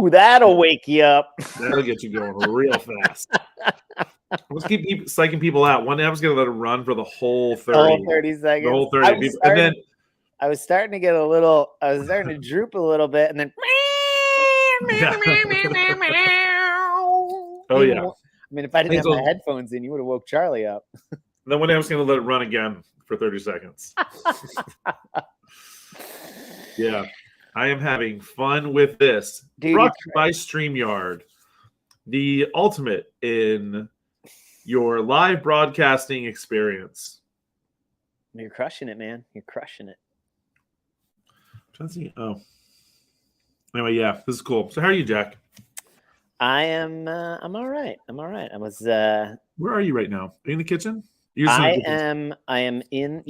Ooh, that'll wake you up. That'll get you going real fast. Let's keep psyching people out. One day I was going to let it run for the whole 30. The whole 30 seconds. The whole 30 people. And then I was starting to get I was starting to droop a little bit, and then oh yeah. I mean, if I didn't have my headphones in, you would have woke Charlie up. Then one day I was going to let it run again for 30 seconds. Yeah. I am having fun with this. Dude, brought to you by StreamYard, the ultimate in your live broadcasting experience. You're crushing it, man. You're crushing it. Oh. Anyway, yeah, this is cool. So how are you, Jack? I'm all right. I'm all right. I was Where are you right now? Are you in the kitchen? I am in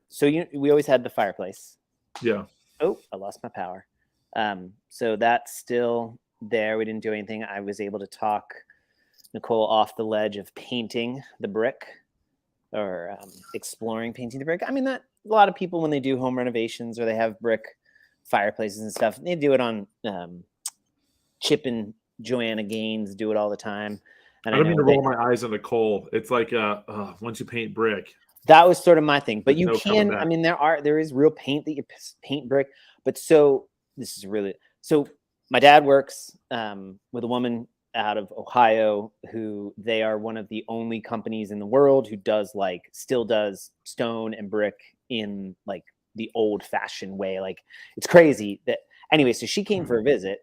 so we always had the fireplace. Yeah. Oh, I lost my power. So that's still there. We didn't do anything. I was able to talk Nicole off the ledge of painting the brick or exploring painting the brick. I mean, that a lot of people, when they do home renovations or they have brick fireplaces and stuff, they do it on Chip and Joanna Gaines do it all the time. And I don't mean to roll my eyes on Nicole. It's like once you paint brick. That was sort of my thing. But you can, I mean, there is real paint that you paint brick. But so this is really, so my dad works with a woman out of Ohio who they are one of the only companies in the world who still does stone and brick in like the old fashioned way. Like it's crazy that anyway, so she came for a visit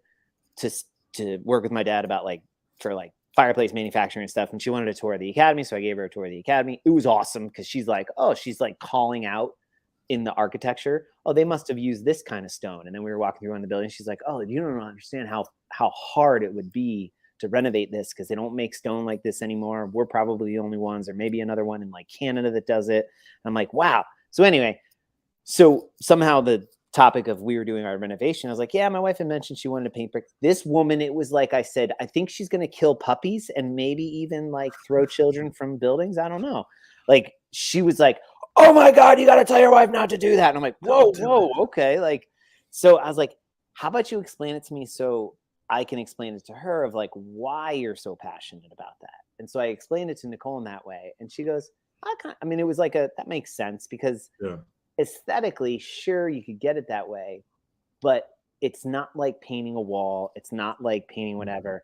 to work with my dad about for fireplace manufacturing and stuff. And she wanted a tour of the academy. So I gave her a tour of the academy. It was awesome because she's like calling out in the architecture. Oh, they must have used this kind of stone. And then we were walking through in the building. She's like, oh, you don't understand how hard it would be to renovate this because they don't make stone like this anymore. We're probably the only ones, or maybe another one in like Canada that does it. And I'm like, wow. So anyway, so somehow the topic of we were doing our renovation, I was like, yeah, my wife had mentioned she wanted to paint brick. This woman, it was like I said, I think she's going to kill puppies and maybe even like throw children from buildings. I don't know. Like she was like, oh my God, you got to tell your wife not to do that. And I'm like, whoa, okay. Like, so I was like, how about you explain it to me so I can explain it to her of like why you're so passionate about that. And so I explained it to Nicole in that way. And she goes, I mean, it was like that makes sense because aesthetically, sure, you could get it that way, but it's not like painting a wall. It's not like painting whatever.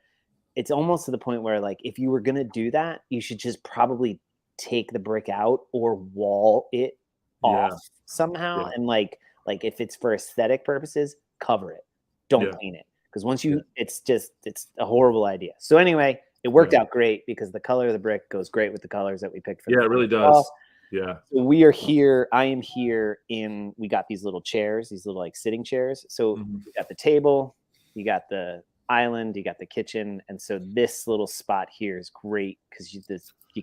It's almost to the point where like, if you were going to do that, you should just probably take the brick out or wall it off somehow. And like if it's for aesthetic purposes, cover it. Don't paint it. Because once it's a horrible idea. So anyway, it worked out great because the color of the brick goes great with the colors that we picked for. Yeah, it really does. Yeah. So we are here. I am here we got these little chairs, these little like sitting chairs. So you got the table, you got the island, you got the kitchen. And so this little spot here is great because you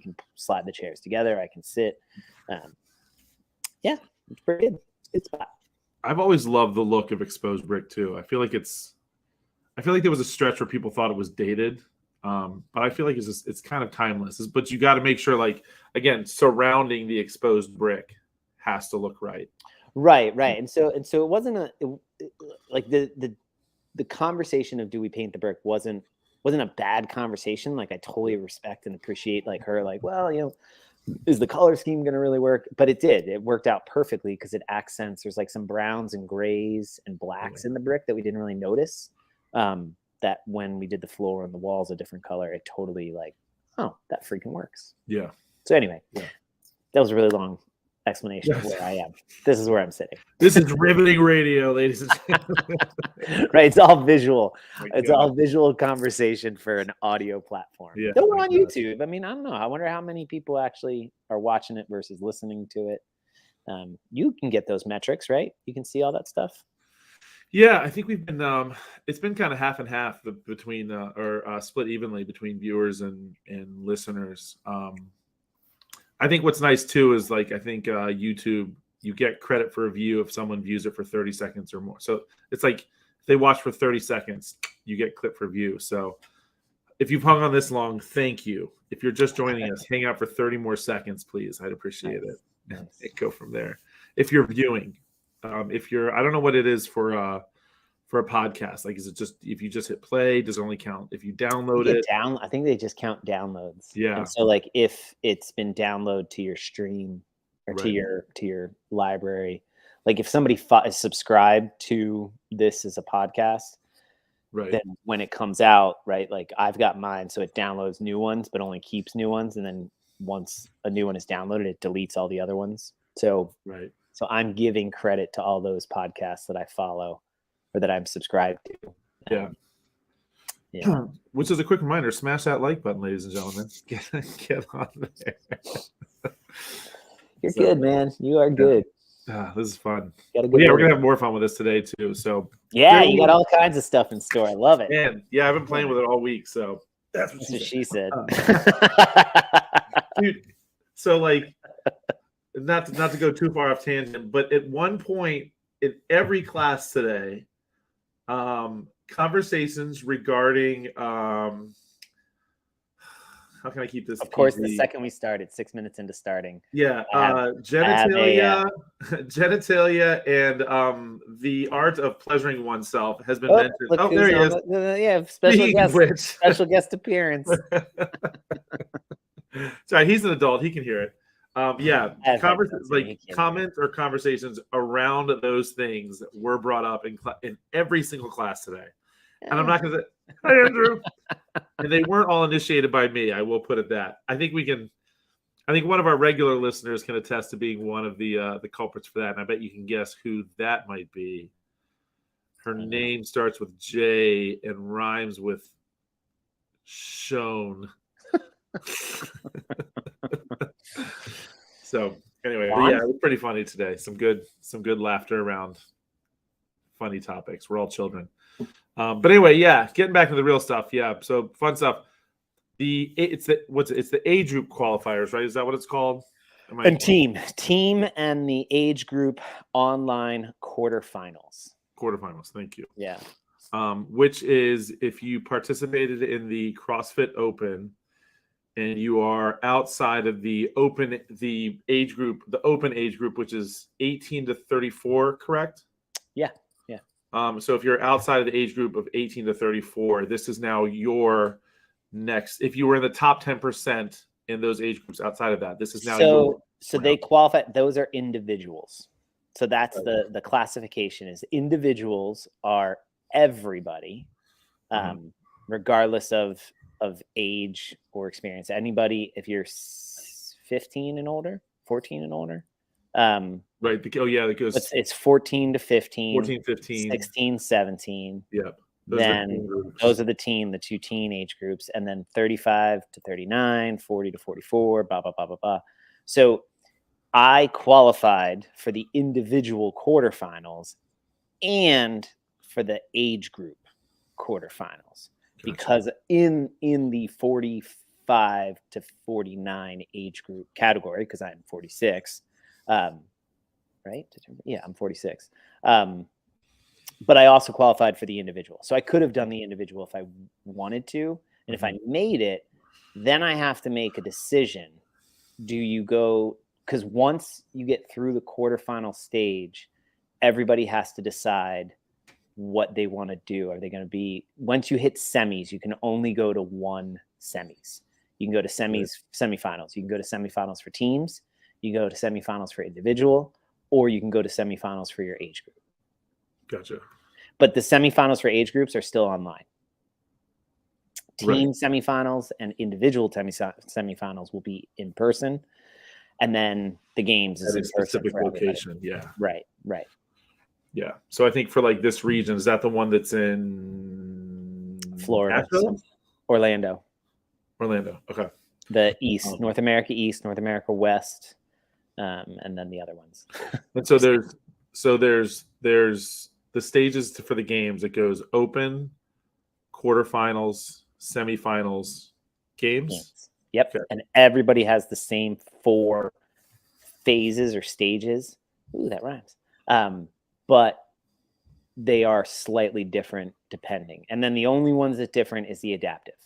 can slide the chairs together. I can sit. Yeah, it's pretty good. It's spot. I've always loved the look of exposed brick too. I feel like there was a stretch where people thought it was dated. But I feel like it's kind of timeless. But you got to make sure, like, again, surrounding the exposed brick has to look right. Right. And so it wasn't like the conversation of do we paint the brick wasn't a bad conversation. Like I totally respect and appreciate like her, like, well, you know, is the color scheme going to really work? But it did. It worked out perfectly because it accents. There's like some browns and grays and blacks in the brick that we didn't really notice. That when we did the floor and the walls a different color, it totally like, oh, that freaking works. Yeah. So anyway, that was a really long explanation of where I am. This is where I'm sitting. This is riveting radio, ladies and gentlemen. Right. It's all visual. It's all visual conversation for an audio platform. Yeah. Though we're on YouTube. I mean, I don't know. I wonder how many people actually are watching it versus listening to it. You can get those metrics, right? You can see all that stuff. Yeah, I think we've been it's been kind of half and half between or split evenly between viewers and listeners. I think what's nice too is like I think YouTube, you get credit for a view if someone views it for 30 seconds or more. So it's like if they watch for 30 seconds, you get clip for view. So if you've hung on this long, thank you. If you're just joining us, hang out for 30 more seconds, please. I'd appreciate it. And go from there. If you're viewing. If you're, I don't know what it is for for a podcast? Like, is it just if you just hit play, does it only count if you download it? I think they just count downloads. Yeah. And so like if it's been downloaded to your stream or Right. to your library, like if somebody is subscribed to this as a podcast, right, then when it comes out, right, like I've got mine, so it downloads new ones, but only keeps new ones, and then once a new one is downloaded, it deletes all the other ones. So right. So I'm giving credit to all those podcasts that I follow or that I'm subscribed to. Yeah. Which is a quick reminder, smash that like button, ladies and gentlemen. Get on there. You're good, man. You are good. This is fun. We're gonna have more fun with this today too. So you got all kinds of stuff in store. I love it. And yeah, I've been playing with it all week. So that's what she said. Dude, so like not to go too far off tangent, but at one point in every class today, conversations regarding how can I keep this? Of course, the second we started, 6 minutes into starting. Yeah, genitalia, and the art of pleasuring oneself has been mentioned. Oh, there he is. Special guest appearance. Sorry, he's an adult. He can hear it. Comments or conversations around those things were brought up in every single class today. And I'm not going to say, "Hi, Andrew." And they weren't all initiated by me. I will put it that. I think one of our regular listeners can attest to being one of the culprits for that. And I bet you can guess who that might be. Her name starts with J and rhymes with shown. So anyway, it was pretty funny today. Some good laughter around funny topics. We're all children. But anyway, getting back to the real stuff. Yeah, so fun stuff. It's the Age Group Qualifiers, right? Is that what it's called? And team and the Age Group Online Quarterfinals. Thank you. Yeah. Which is if you participated in the CrossFit Open and you are outside of the open age group, which is 18 to 34, correct? Yeah. So if you're outside of the age group of 18 to 34, this is now your next. If you were in the top 10% in those age groups outside of that, this is now So they qualify. Those are individuals. So that's the classification is individuals are everybody, regardless of age or experience. Anybody, if you're 15 and older, 14 and older. Right. It goes. It's 14 to 15, 14, 15, 16, 17. Yep. Those are the two teen age groups, and then 35 to 39, 40 to 44, blah, blah, blah, blah, blah. So I qualified for the individual quarterfinals and for the age group quarterfinals. Gotcha. Because in the 45 to 49 age group category, because I'm 46, right? Yeah, I'm 46. But I also qualified for the individual. So I could have done the individual if I wanted to. And if I made it, then I have to make a decision. Do you go, because once you get through the quarterfinal stage, everybody has to decide what they want to do. Are they going to be, once you hit semis, you can only go to one semis. You can go to semifinals. You can go to semifinals for teams. You can go to semifinals for individual, or you can go to semifinals for your age group. Gotcha. But the semifinals for age groups are still online. Team semifinals and individual semifinals will be in person. And then the games is in person. Specific location. Yeah. Right. Yeah. So I think for like this region, is that the one that's in Florida? Orlando. Okay. The East, North America East, North America West, and then the other ones. And so there's the stages for the games. It goes open, quarterfinals, semifinals, games. Yep. Okay. And everybody has the same 4 phases or stages. Ooh, that rhymes. But they are slightly different depending. And then the only ones that's different is the adaptive,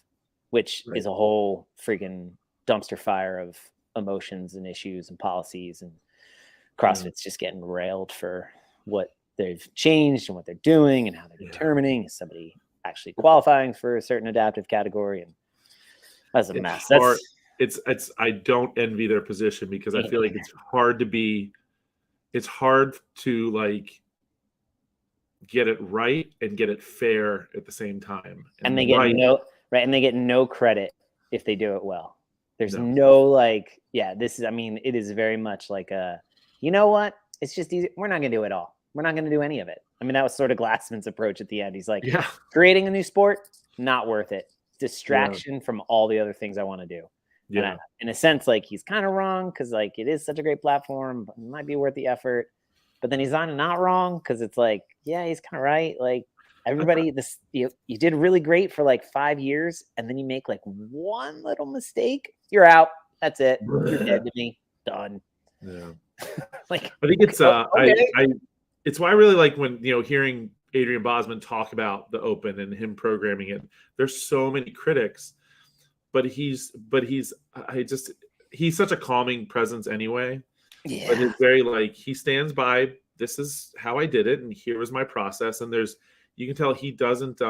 which is a whole freaking dumpster fire of emotions and issues and policies. And CrossFit's just getting railed for what they've changed and what they're doing and how they're determining is somebody actually qualifying for a certain adaptive category, and that's a mess. It's I don't envy their position because I feel like it's hard to like get it right and get it fair at the same time. And they get no credit if they do it well. There's no like, this is, I mean, it is very much like you know what? It's just easy. We're not going to do it all. We're not going to do any of it. I mean, that was sort of Glassman's approach at the end. He's like, creating a new sport, not worth it. Distraction from all the other things I want to do. Yeah. And in a sense, like he's kind of wrong because like it is such a great platform, but it might be worth the effort. But then he's not wrong because it's like, he's kind of right. Like everybody, you did really great for like 5 years, and then you make like one little mistake, you're out. That's it. You're dead to me. Done. Yeah. Like I think it's it's why I really like when hearing Adrian Bosman talk about the Open and him programming it. There's so many critics, but he's such a calming presence anyway. Yeah. But it's very like he stands by, this is how I did it and here was my process. And you can tell he doesn't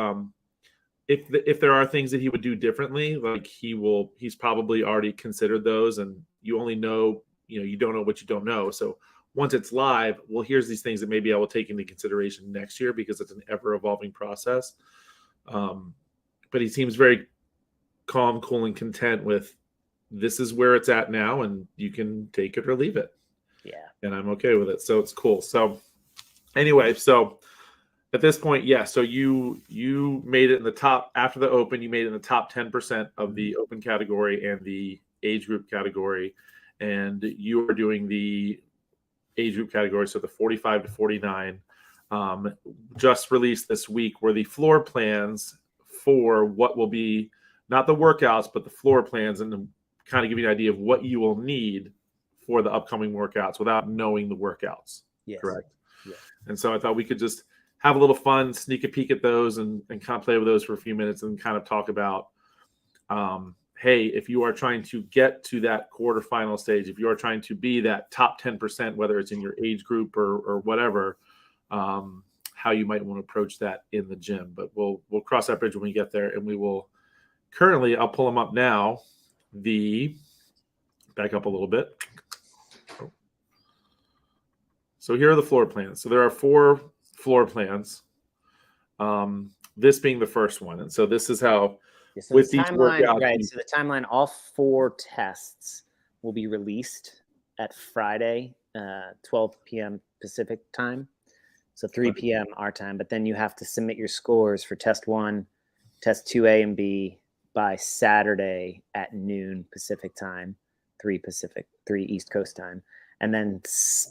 if there are things that he would do differently, like he's probably already considered those, and you only know, you don't know what you don't know. So once it's live, well, here's these things that maybe I will take into consideration next year because it's an ever-evolving process. But he seems very calm, cool, and content with this is where it's at now, and you can take it or leave it. Yeah. And I'm okay with it. So it's cool. So anyway, so at this point, so you made it in the top, after the Open, you made it in the top 10% of the Open category and the age group category. And you are doing the age group category, so the 45 to 49, just released this week, were the floor plans for what will be not the workouts, but the floor plans, and to kind of give you an idea of what you will need for the upcoming workouts without knowing the workouts. Yes. Correct. Yeah. And so I thought we could just have a little fun, sneak a peek at those and kind of play with those for a few minutes and kind of talk about, hey, if you are trying to get to that quarterfinal stage, if you are trying to be that top 10%, whether it's in your age group or whatever, how you might want to approach that in the gym. But we'll cross that bridge when we get there, and we will currently, I'll pull them up now. Back up a little bit. So here are the floor plans. So there are 4 floor plans. This being the first one. And so this is how with each workout. Right. So the timeline, all 4 tests will be released at Friday, 12 p.m. Pacific time. So 3 p.m. our time. But then you have to submit your scores for test 1, test 2A and B by Saturday at noon Pacific time, 3 East Coast time. And then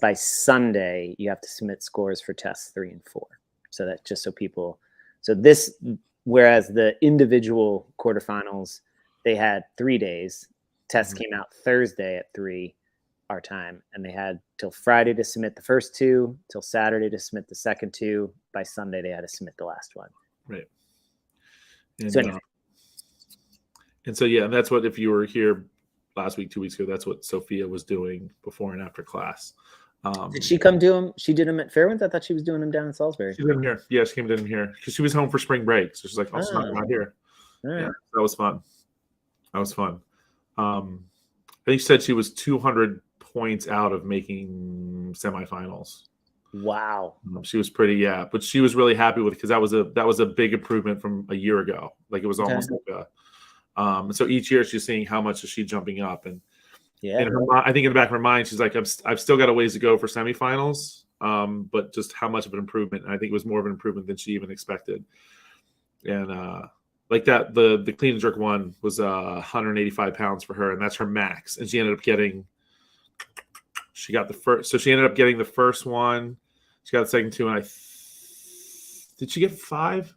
by Sunday, you have to submit scores for tests 3 and 4. So that just whereas the individual quarterfinals, they had 3 days. Tests came out Thursday at 3 our time, and they had till Friday to submit the first 2, till Saturday to submit the second 2. By Sunday, they had to submit the last one. Right. And, so anyway. And that's what, if you were here last week, 2 weeks ago, that's what Sophia was doing before and after class. Did she come do them? She did them at Fairwinds? I thought she was doing them down in Salisbury. She did them here. Yeah, she came to them here because she was home for spring break. So she's like, she's not out here. Right. Yeah, that was fun. I think she said she was 200 points out of making semifinals. Wow. She was pretty, but she was really happy with it because that was a big improvement from a year ago. Like it was almost like so each year she's seeing how much is she jumping up, and I think in the back of her mind she's like, I've still got a ways to go for semifinals, but just how much of an improvement. And I think it was more of an improvement than she even expected. And like that, the clean and jerk one was 185 pounds for her, and that's her max. And she ended up getting. She got the first, so she ended up getting the first one. She got the second 2, and did she get 5?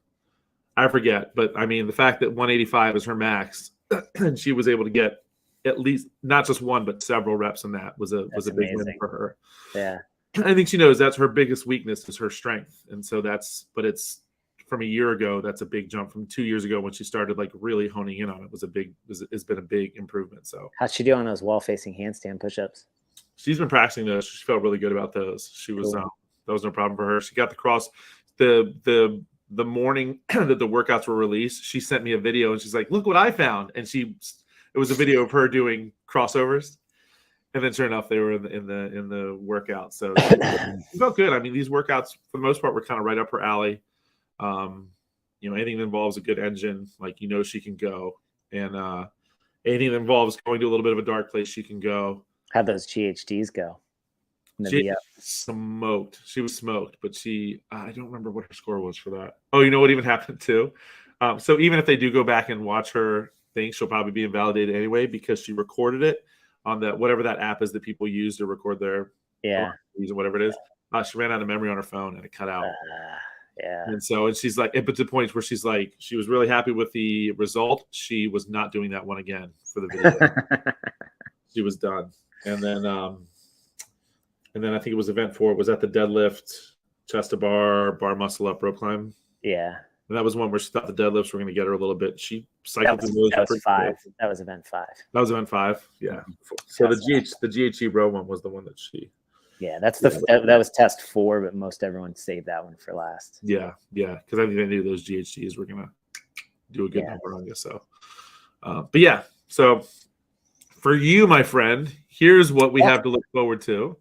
I forget, but I mean the fact that 185 is her max, and she was able to get at least not just one but several reps in that was a big win for her. Yeah, I think she knows that's her biggest weakness is her strength, and so but it's from a year ago. That's a big jump from 2 years ago when she started like really honing in on it. It's been a big improvement. So how'd she do on those wall facing handstand push-ups? She's been practicing those. She felt really good about those. She was cool. That was no problem for her. She got the cross. The morning that the workouts were released, she sent me a video and she's like, "Look what I found!" And it was a video of her doing crossovers. And then sure enough, they were in the workout. So she felt good. I mean, these workouts for the most part were kind of right up her alley. Anything that involves a good engine, like she can go, and anything that involves going to a little bit of a dark place, she can go. How'd those GHDs go? She smoked. She was smoked, but I don't remember what her score was for that. Oh, you know what even happened too? So even if they do go back and watch her thing, she'll probably be invalidated anyway because she recorded it on whatever that app is that people use to record their whatever it is. She ran out of memory on her phone and it cut out. And she's like, but to the point where she's like, she was really happy with the result. She was not doing that one again for the video. She was done. And then I think it was event 4. It was at the deadlift, chest to bar muscle up, rope climb. Yeah. And that was one where she thought the deadlifts were going to get her a little bit. She cycled through those. That was 5. That was event 5. That was event 5. Yeah. So the GHE row one was the one that she. Yeah, that was test 4, but most everyone saved that one for last. Yeah, because I think they knew those GHGs were going to do a good number on you. So, but yeah, so for you, my friend, here's what we have to look forward to.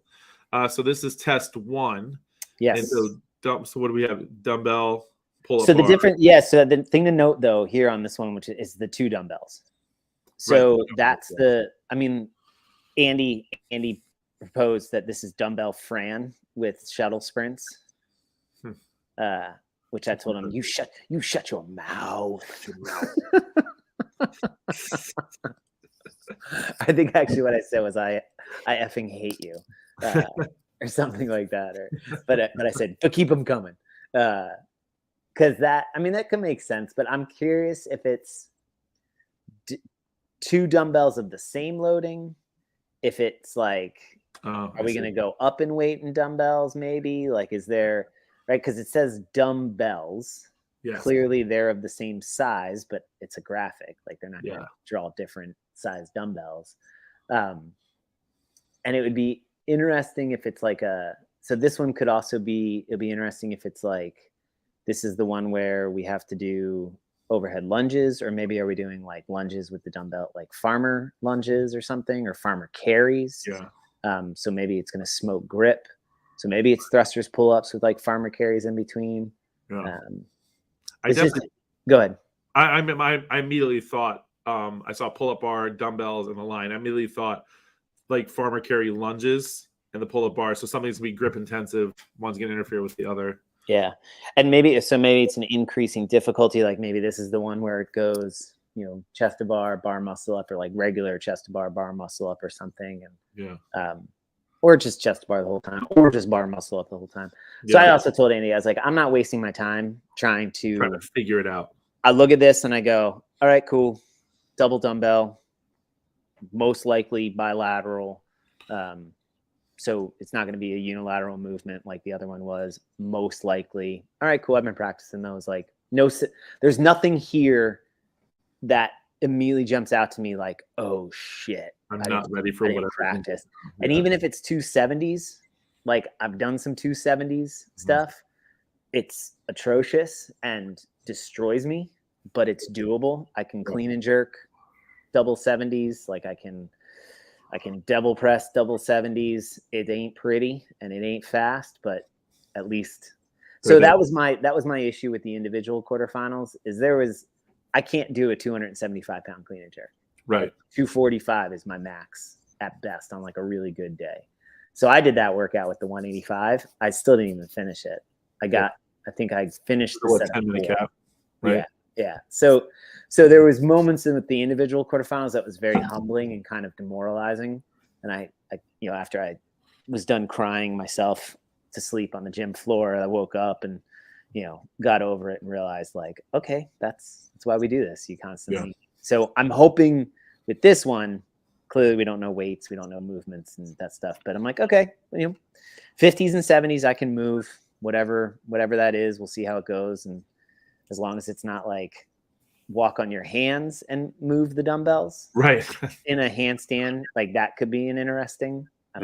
So this is test 1. Yes. And so what do we have? Dumbbell pull up. So so the thing to note though here on this one, which is the 2 dumbbells. So that's Andy proposed that this is dumbbell Fran with shuttle sprints. Which I told him, you shut your mouth. I think actually what I said was I effing hate you. Or something like that, but I said, but keep them coming, because that could make sense. But I'm curious if it's 2 dumbbells of the same loading. If it's like, are we going to go up in weight in dumbbells? Maybe is there right? Because it says dumbbells. Yes. Clearly, they're of the same size, but it's a graphic. They're not going to draw different size dumbbells. And it would be interesting if it's so this one could also it'll be interesting if it's this is the one where we have to do overhead lunges, or maybe are we doing lunges with the dumbbell, farmer lunges or something, or farmer carries. So maybe it's going to smoke grip. So maybe it's thrusters pull-ups with farmer carries in between. Go ahead. I immediately thought I saw pull-up bar, dumbbells, and the line. I immediately thought farmer carry lunges and the pull-up bar. So something's gonna be grip intensive. One's gonna interfere with the other. Yeah, and maybe it's an increasing difficulty. Maybe this is the one where it goes, chest to bar muscle up, or regular chest to bar muscle up or something, and or just chest to bar the whole time, or just bar muscle up the whole time. So I also told Andy, I was like, I'm not wasting my time trying to figure it out. I look at this and I go, all right, cool, double dumbbell, most likely bilateral. So it's not going to be a unilateral movement like the other one was, most likely. All right, cool. I've been practicing those. There's nothing here that immediately jumps out to me oh shit, I'm not ready for whatever practice. And even if it's 270s, I've done some 270s stuff, it's atrocious and destroys me, but it's doable. I can clean and jerk double 70s. I can double press double 70s. It ain't pretty and it ain't fast, but at least. So that was my issue with the individual quarterfinals. I can't do a 275-pound clean and jerk. Right. 245 is my max at best on a really good day. So I did that workout with the 185. I still didn't even finish it. I think I finished the 10-minute cap. Right. Yeah. So there was moments in the individual quarterfinals that was very humbling and kind of demoralizing. And I after I was done crying myself to sleep on the gym floor, I woke up and, got over it and realized okay, that's why we do this. You constantly. Yeah. So I'm hoping with this one, clearly we don't know weights, we don't know movements and that stuff, but I'm okay, 50s and 70s, I can move whatever that is. We'll see how it goes. And as long as it's not walk on your hands and move the dumbbells right in a handstand, that could be an interesting I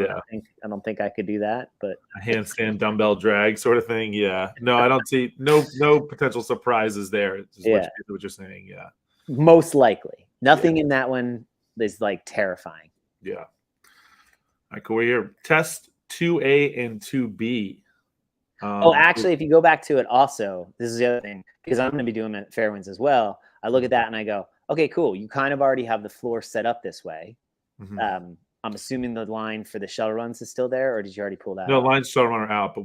don't think I could do that, but a handstand dumbbell drag sort of thing. Yeah. No, I don't see no potential surprises there. Is what you're saying. Yeah. Most likely. Nothing in that one is like terrifying. Yeah. All right, cool. We're here. Test 2A and 2B. Actually, if you go back to it also, this is the other thing, because I'm going to be doing it at Fairwinds as well. I look at that and I go, okay, cool. You kind of already have the floor set up this way. Mm-hmm. I'm assuming the line for the shuttle runs is still there, or did you already pull that? No, lines shuttle run are out, but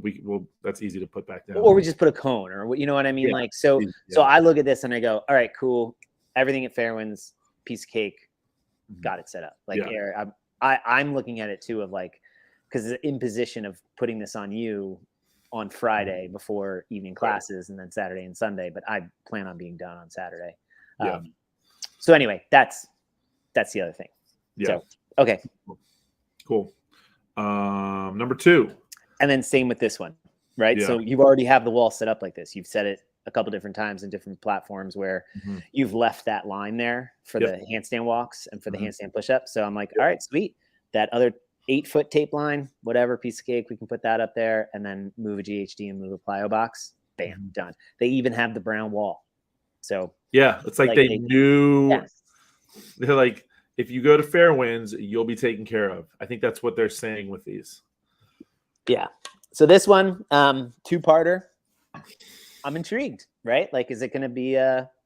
that's easy to put back down. Or we just put a cone, or you know what I mean? Yeah. So I look at this and I go, all right, cool. Everything at Fairwinds, piece of cake, got it set up. I'm looking at it too of like, because the imposition of putting this on you on Friday before evening classes and then Saturday and Sunday, but I plan on being done on Saturday. So anyway, that's the other thing. Yeah. So, okay. Cool. Number 2. And then same with this one, right? Yeah. So you already have the wall set up like this. You've set it a couple different times in different platforms where you've left that line there for the handstand walks and for the handstand push-ups. So I'm like, all right, sweet. That other 8-foot tape line, whatever, piece of cake, we can put that up there and then move a GHD and move a plyo box. Bam, done. They even have the brown wall. So yeah, it's like they knew. Yes. They're like, if you go to Fairwinds, you'll be taken care of. I think that's what they're saying with these. Yeah. So this one, 2-parter. I'm intrigued, right? Like, is it going to be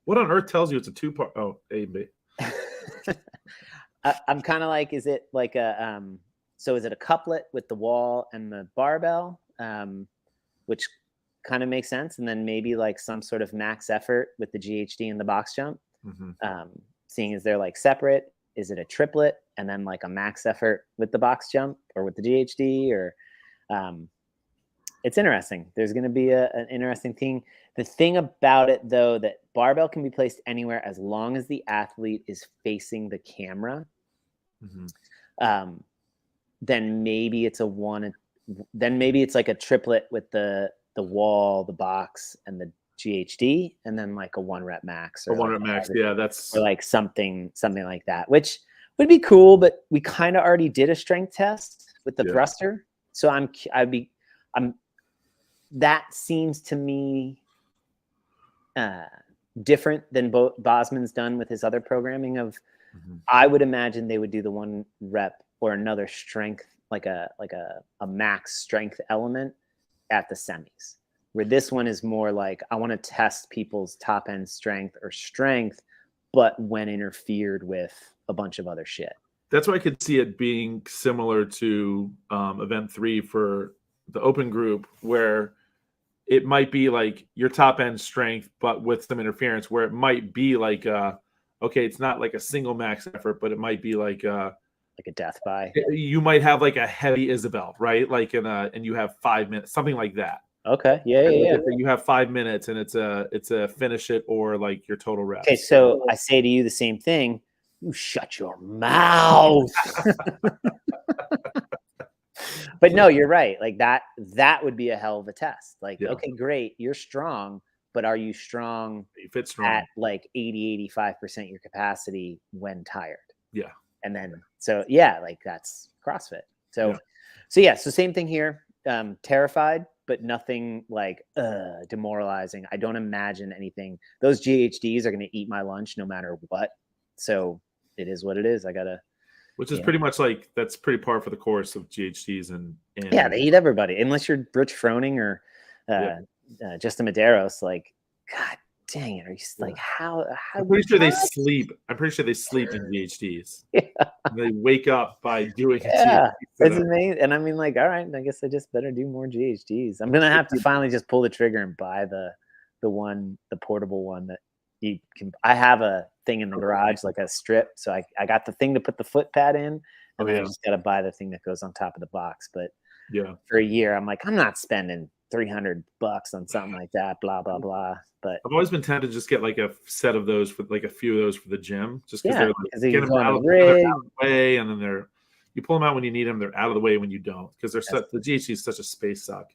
what on earth tells you it's a 2-part? Oh, A and B. I'm kind of like, is it like a so is it a couplet with the wall and the barbell, which kind of makes sense, and then maybe like some sort of max effort with the GHD and the box jump. Seeing as they're like separate, is it a triplet and then like a max effort with the box jump or with the GHD? Or it's interesting. There's going to be an interesting thing. The thing about it, though, that barbell can be placed anywhere as long as the athlete is facing the camera. Then maybe it's then maybe it's like a triplet with the wall, the box, and the GHD, and then like a 1-rep max. Or 1-rep max, yeah, that's or like something like that, which would be cool. But we kind of already did a strength test with the thruster, so that seems to me different than Bosman's done with his other programming of. I would imagine they would do the 1-rep or another strength, like a max strength element at the semis, where this one is more like, I want to test people's top end strength, but when interfered with a bunch of other shit. That's why I could see it being similar to event 3 for the open group, where it might be like your top end strength, but with some interference, where it might be like, okay, it's not like a single max effort, but it might be like a death by. You might have like a heavy Isabel, right? Like and you have 5 minutes, something like that. Okay. Yeah. You have 5 minutes and it's a finish it or like your total reps. Okay. So I say to you the same thing. You shut your mouth. But no, you're right. Like that would be a hell of a test. Like, okay, great. You're strong, but are you strong? You fit strong at like 80-85% your capacity when tired? Yeah. And then, so yeah, like that's CrossFit. So same thing here. Terrified, but nothing like demoralizing. I don't imagine anything. Those GHDs are going to eat my lunch no matter what. So it is what it is. Which is pretty much like, that's pretty par for the course of GHDs and yeah, they eat everybody unless you're Rich Froning or Justin Medeiros. Like, God dang it! Are you like how? I'm pretty sure they sleep. I'm pretty sure they sleep in GHDs. Yeah. They wake up by doing it. Yeah, it's amazing. And I mean, like, all right, I guess I just better do more GHDs. I'm gonna have to finally just pull the trigger and buy the portable one that you can. I have a thing in the garage, like a strip. So I got the thing to put the foot pad in, and then I just got to buy the thing that goes on top of the box. But for a year, I'm like, I'm not spending $300 on something like that, blah, blah, blah. But I've always been tempted to just get like a set of those for like a few of those for the gym, just because they're like, get them out of the way, and then you pull them out when you need them. They're out of the way when you don't, because the GHD is such a space suck.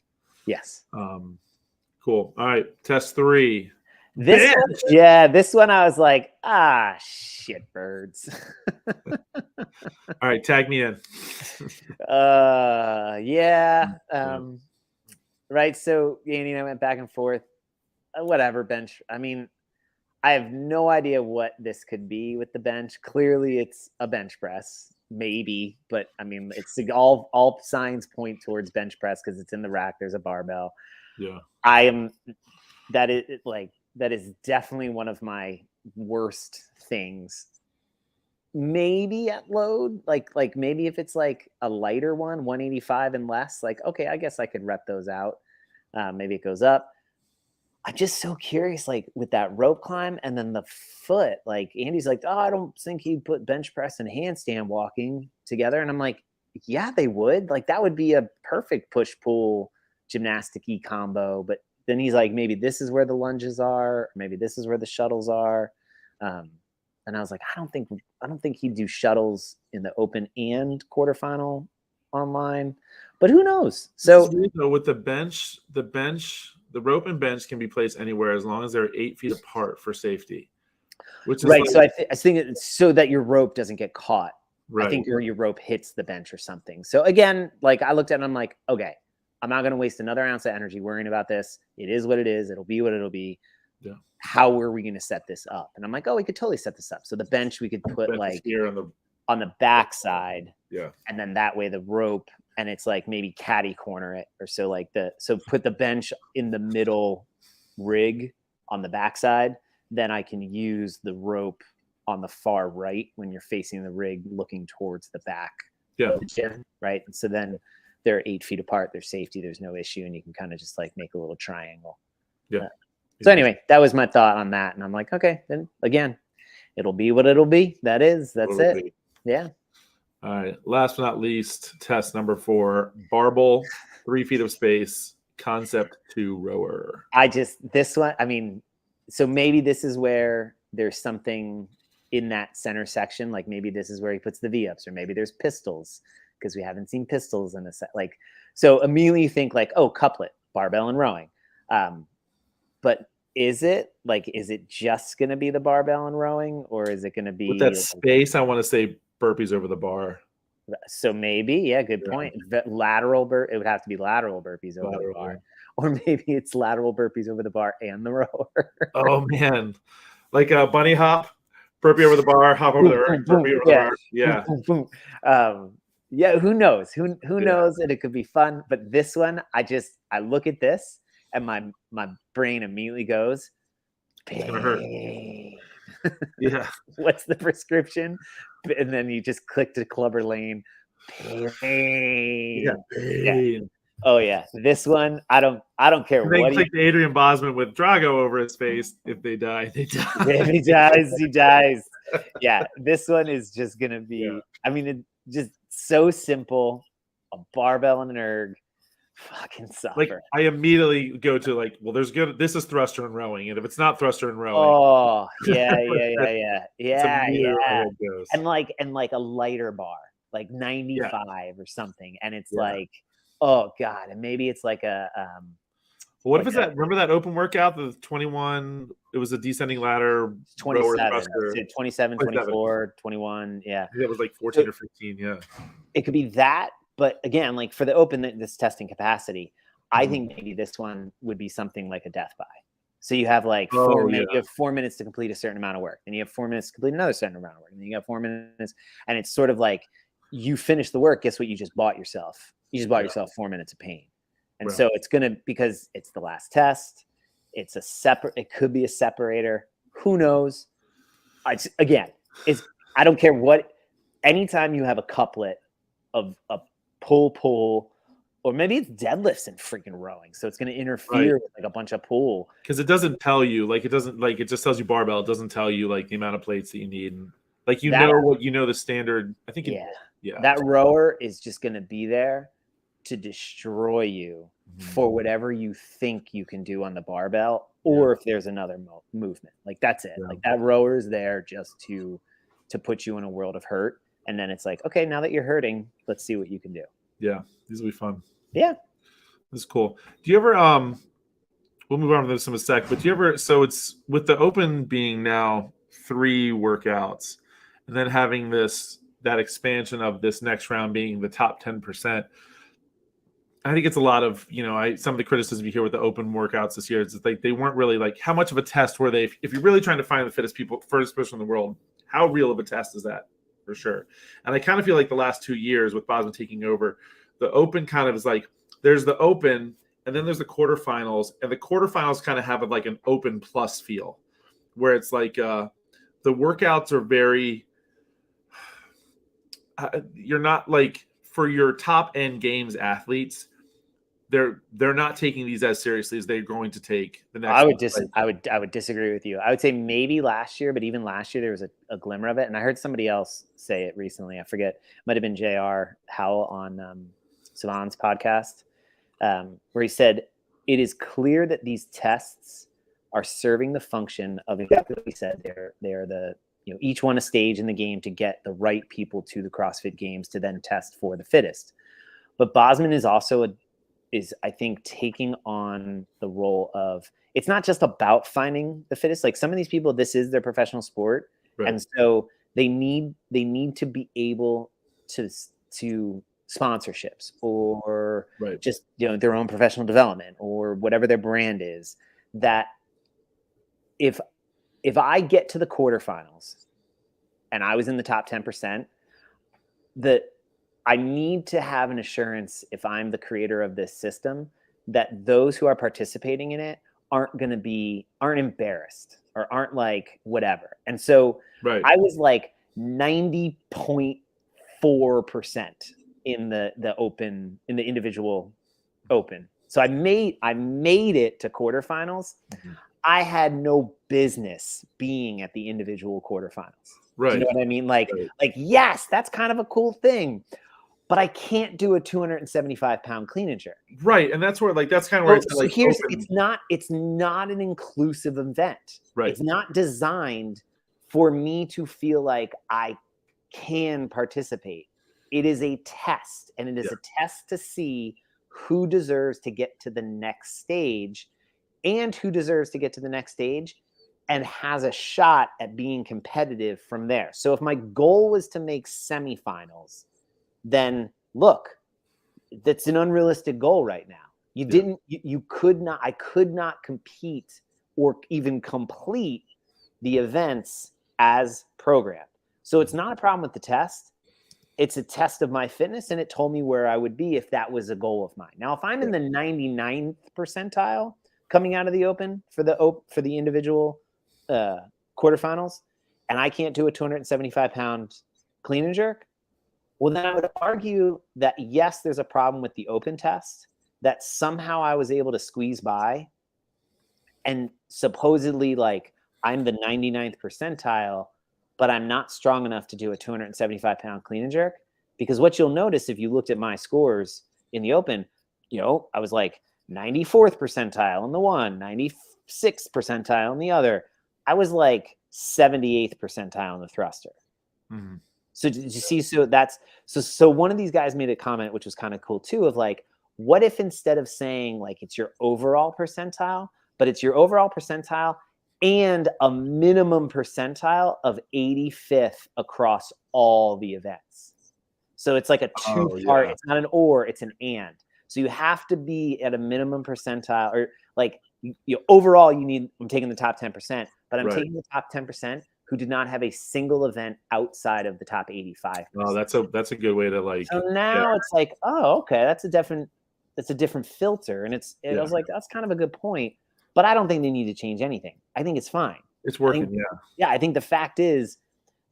Yes. Cool. All right. Test 3. This one, yeah, this one I was like, shit birds. All right, tag me in. Yeah. Right. So Andy and I went back and forth. Whatever, bench. I mean, I have no idea what this could be with the bench. Clearly, it's a bench press, maybe, but I mean, it's all signs point towards bench press because it's in the rack. There's a barbell. Yeah. That is definitely one of my worst things. Maybe at load, like maybe if it's like a lighter one, 185 and less, like, okay, I guess I could rep those out. Maybe it goes up. I'm just so curious, like with that rope climb and then the foot, like Andy's like, oh, I don't think he'd put bench press and handstand walking together. And I'm like, yeah, they would. Like that would be a perfect push pull gymnastic-y combo. But then he's like, maybe this is where the lunges are, or maybe this is where the shuttles are. And I was like, I don't think he'd do shuttles in the open and quarterfinal online, but who knows? So with the bench, the rope and bench can be placed anywhere as long as they're 8 feet apart for safety. Which is right. So I think it's so that your rope doesn't get caught. Right. I think your rope hits the bench or something. So again, like I looked at it and I'm like, okay, I'm not going to waste another ounce of energy worrying about this. It is what it is. It'll be what it'll be. Yeah. How are we going to set this up? And I'm like, oh, we could totally set this up. So the bench we could put like here on the back side. Yeah. And then that way the rope, and it's like maybe caddy corner it or so, like so put the bench in the middle rig on the backside. Then I can use the rope on the far right when you're facing the rig looking towards the back. Yeah. Of the gym, right. And so then they're 8 feet apart. There's safety. There's no issue. And you can kind of just like make a little triangle. Yeah. So anyway, that was my thought on that. And I'm like, okay, then again, it'll be what it'll be. That's it. Yeah. All right. Last but not least, test number 4, barbell, 3 feet of space, concept 2 rower. This one, I mean, so maybe this is where there's something in that center section. Like maybe this is where he puts the V-ups, or maybe there's pistols because we haven't seen pistols in a set. Like, so immediately you think like, oh, couplet, barbell and rowing. But is it just going to be the barbell and rowing, or is it going to be with that space? I want to say burpees over the bar. So maybe, yeah, good point. Lateral it would have to be lateral burpees over the bar, or maybe it's lateral burpees over the bar and the rower. Oh man, like a bunny hop, burpee over the bar, hop over the burpee over the bar. Yeah. Boom, boom, boom. Yeah, who knows? Who knows? And it could be fun. But this one, I look at this and my brain immediately goes, it's gonna hurt. Yeah. What's the prescription? And then you just click to Clubber Lane. Pain. Yeah. Yeah. Oh yeah. This one, I don't care what. They click Adrian Bosman with Drago over his face. If they die, they die. If he dies, he dies. Yeah. This one is just gonna be. I mean, it's just so simple. A barbell and an erg. Fucking suffer. Like I immediately go to like, well, this is thruster and rowing, and if it's not thruster and rowing, oh yeah. And like a lighter bar, like 95 or something, and it's like, oh god, and maybe it's like a well, what if it's that? Remember that open workout, the 21? It was a descending ladder. 27, 24, 21. Yeah, it was like 14 or 15. Yeah, it could be that. But again, like for the open, this testing capacity, I think maybe this one would be something like a death by. So you have like 4 minutes, you have 4 minutes to complete a certain amount of work. Then you have 4 minutes to complete another certain amount of work. And then you have 4 minutes. And it's sort of like you finish the work. Guess what? You just bought yourself. You just bought yourself 4 minutes of pain. And so it's going to, because it's the last test, it could be a separator. Who knows? I don't care what, anytime you have a couplet of a pull, or maybe it's deadlifts and freaking rowing, so it's going to interfere with like a bunch of pull, because it doesn't tell you, like it just tells you barbell. It doesn't tell you like the amount of plates that you need, and like the standard. I think that rower is just going to be there to destroy you for whatever you think you can do on the barbell, or if there's another movement, like that's it. Like that rower is there just to put you in a world of hurt. And then it's like, okay, now that you're hurting, let's see what you can do. Yeah, these will be fun. Yeah, this is cool. Do you ever we'll move on to this in a sec. But so it's with the Open being now 3 workouts, and then having that expansion of this next round being the top 10%. I think it's a lot of, some of the criticism you hear with the Open workouts this year is like they weren't really like, how much of a test were they? If you're really trying to find the first person in the world, how real of a test is that? For sure. And I kind of feel like the last 2 years with Bosman taking over, the Open kind of is like, there's the Open and then there's the quarterfinals, and the quarterfinals kind of have like an Open plus feel, where it's like the workouts are very, you're not like, for your top end games athletes, they're not taking these as seriously as they're going to take the next. I would disagree with you. I would say maybe last year, but even last year there was a glimmer of it. And I heard somebody else say it recently. I forget, it might have been JR Howell on Savan's podcast, where he said it is clear that these tests are serving the function of exactly what he said. They're the each one a stage in the game to get the right people to the CrossFit Games to then test for the fittest. But Bosman is also I think taking on the role of, it's not just about finding the fittest. Like some of these people, this is their professional sport. Right. And so they need to be able to sponsorships or right. just, their own professional development or whatever their brand is, that if I get to the quarterfinals and I was in the top 10%, I need to have an assurance, if I'm the creator of this system, that those who are participating in it aren't embarrassed or aren't like whatever. And so right. I was like 90.4% in the Open, in the individual Open. So I made it to quarterfinals. Mm-hmm. I had no business being at the individual quarterfinals. Right. You know what I mean? Like yes, that's kind of a cool thing, but I can't do a 275-pound clean and jerk. Right. And that's where that's kind of where it's like, it's not an inclusive event. Right. It's not designed for me to feel like I can participate. It is a test, and it is a test to see who deserves to get to the next stage and who deserves to get to the next stage and has a shot at being competitive from there. So if my goal was to make semifinals, then look, that's an unrealistic goal right now. I could not compete or even complete the events as programmed. So it's not a problem with the test. It's a test of my fitness, and it told me where I would be if that was a goal of mine. Now, if I'm in the 99th percentile coming out of the Open for the individual quarterfinals, and I can't do a 275-pound clean and jerk, well, then I would argue that, yes, there's a problem with the Open test, that somehow I was able to squeeze by, and supposedly I'm the 99th percentile, but I'm not strong enough to do a 275-pound clean and jerk. Because what you'll notice if you looked at my scores in the Open, I was 94th percentile in the one, 96th percentile in the other. I was 78th percentile in the thruster. Mm-hmm. So did you see? So one of these guys made a comment, which was kind of cool too, of what if instead of saying it's your overall percentile, but it's your overall percentile and a minimum percentile of 85th across all the events. So it's like a two-part. It's not an or, it's an and. So you have to be at a minimum percentile, or overall you need. I'm taking the top 10%, but I'm taking the top 10% who did not have a single event outside of the top 85%. Oh, that's a good way to So now it's okay, that's a different filter, and I was like, that's kind of a good point. But I don't think they need to change anything. I think it's fine. It's working, Yeah, I think the fact is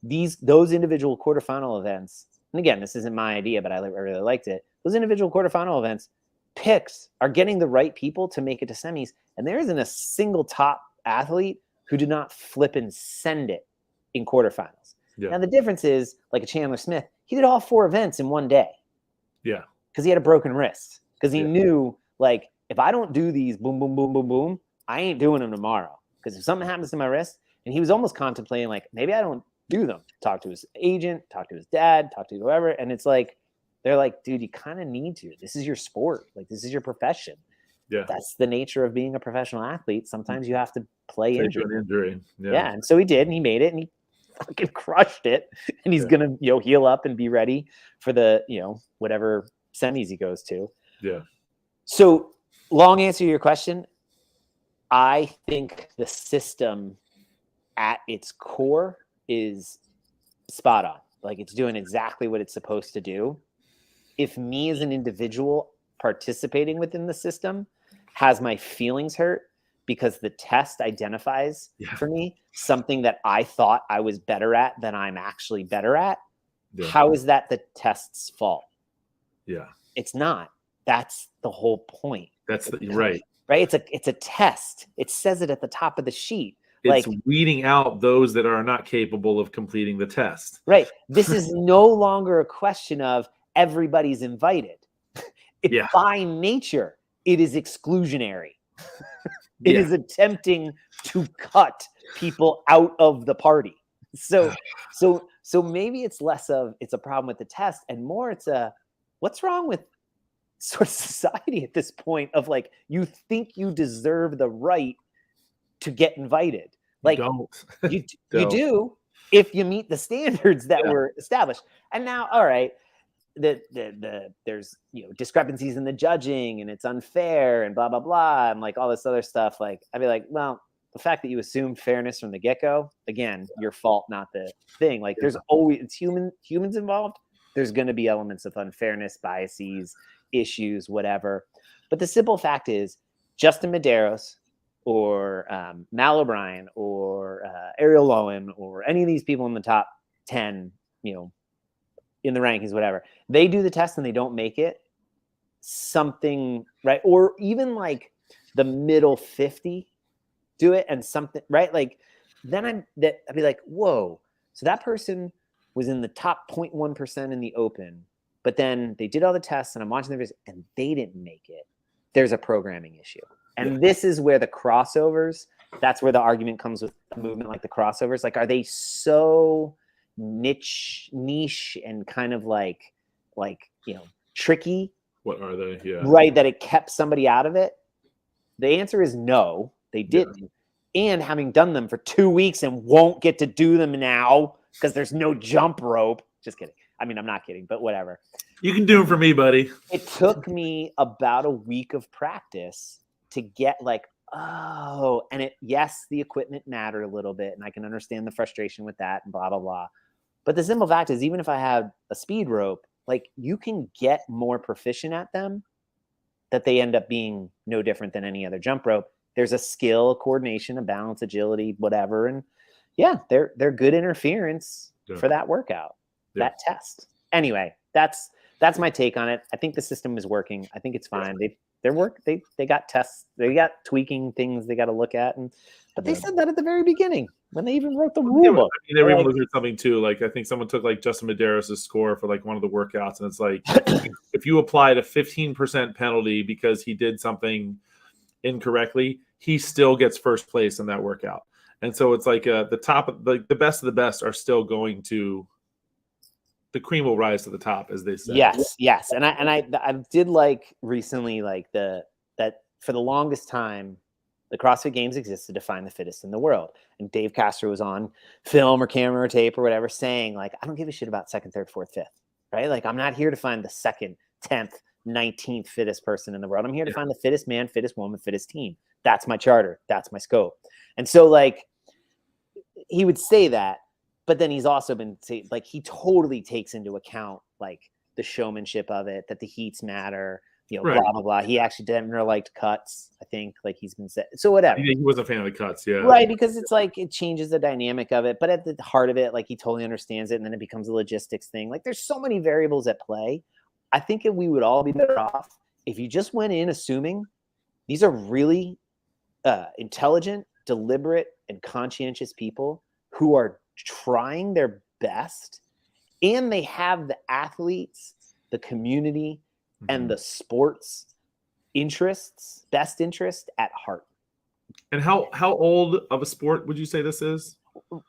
those individual quarterfinal events, and again, this isn't my idea, but I really liked it. Those individual quarterfinal events picks are getting the right people to make it to semis, and there isn't a single top athlete who did not flip and send it in quarterfinals. Yeah. Now, the difference is, like a Chandler Smith, he did all 4 events in one day. Yeah. Because he had a broken wrist. Because he knew, if I don't do these boom, boom, boom, boom, boom, I ain't doing them tomorrow. Because if something happens to my wrist, and he was almost contemplating, maybe I don't do them. Talk to his agent, talk to his dad, talk to whoever. And it's they're dude, you kind of need to. This is your sport. This is your profession. Yeah. That's the nature of being a professional athlete. Sometimes you have to play Take injured. an injury. Yeah. And so he did, and he made it, and he fucking crushed it. And he's gonna, heal up and be ready for the, whatever semis he goes to. Yeah. So, long answer to your question, I think the system at its core is spot on. Like, it's doing exactly what it's supposed to do. If me as an individual participating within the system has my feelings hurt because the test identifies for me something that I thought I was better at than I'm actually better at, how is that the test's fault? Yeah. It's not. That's the whole point. That's right. Right? It's a test. It says it at the top of the sheet. It's weeding out those that are not capable of completing the test. Right. This is no longer a question of everybody's invited. By nature, it is exclusionary. It is attempting to cut people out of the party. So maybe it's less of it's a problem with the test and more it's a what's wrong with sort of society at this point of like you think you deserve the right to get invited. Like you do if you meet the standards that were established. And now, all right, there's discrepancies in the judging and it's unfair and blah blah blah and like all this other stuff. Like I'd be like, well, the fact that you assumed fairness from the get-go, again, your fault, not the thing. Like there's always it's humans involved. There's going to be elements of unfairness, biases, issues, whatever. But the simple fact is, Justin Medeiros or Mal O'Brien or Ariel Lowen or any of these people in the top 10, in the rankings, whatever, they do the test and they don't make it, something, right? Or even like the middle 50 do it and something, right? Like then I'd be like, whoa. So that person was in the top 0.1% in the open, but then they did all the tests and I'm watching their videos and they didn't make it. There's a programming issue. And this is where the crossovers, that's where the argument comes with a movement like the crossovers. Like, are they so niche and kind of like tricky? What are they? Yeah. Right. That it kept somebody out of it. The answer is no, they didn't. And having done them for 2 weeks and won't get to do them now because there's no jump rope. Just kidding. I mean, I'm not kidding, but whatever. You can do them for me, buddy. It took me about a week of practice to get like, oh, and the equipment mattered a little bit and I can understand the frustration with that and blah, blah, blah. But the simple fact is, even if I had a speed rope, like you can get more proficient at them that they end up being no different than any other jump rope. There's a skill, coordination, a balance, agility, whatever. And they're good interference for that workout, that test. Anyway, that's my take on it. I think the system is working. I think it's fine. They got tests, they got tweaking things they got to look at. But they said that at the very beginning when they even wrote the rule book. I mean, everyone looked at something too. Like I think someone took like Justin Medeiros' score for like one of the workouts, and it's like if you applied a 15% penalty because he did something incorrectly, he still gets first place in that workout. And so it's like the top of the best of the best are still going to. The cream will rise to the top, as they say. Yes. And I did like recently, like that for the longest time, the CrossFit Games existed to find the fittest in the world. And Dave Castro was on film or camera or tape or whatever saying, like, I don't give a shit about second, third, fourth, fifth, right? Like, I'm not here to find the second, 10th, 19th fittest person in the world. I'm here to find the fittest man, fittest woman, fittest team. That's my charter. That's my scope. And so, like, he would say that. But then he's also been like, he totally takes into account like the showmanship of it, that the heats matter, blah, blah, blah. He actually never liked cuts. I think like he's been said. So whatever. He wasn't a fan of the cuts. Yeah. Right. Because it's like, it changes the dynamic of it, but at the heart of it, like he totally understands it. And then it becomes a logistics thing. Like there's so many variables at play. I think we would all be better off if you just went in assuming these are really intelligent, deliberate, and conscientious people who are trying their best, and they have the athletes, the community, and the sports best interest at heart. And how old of a sport would you say this is?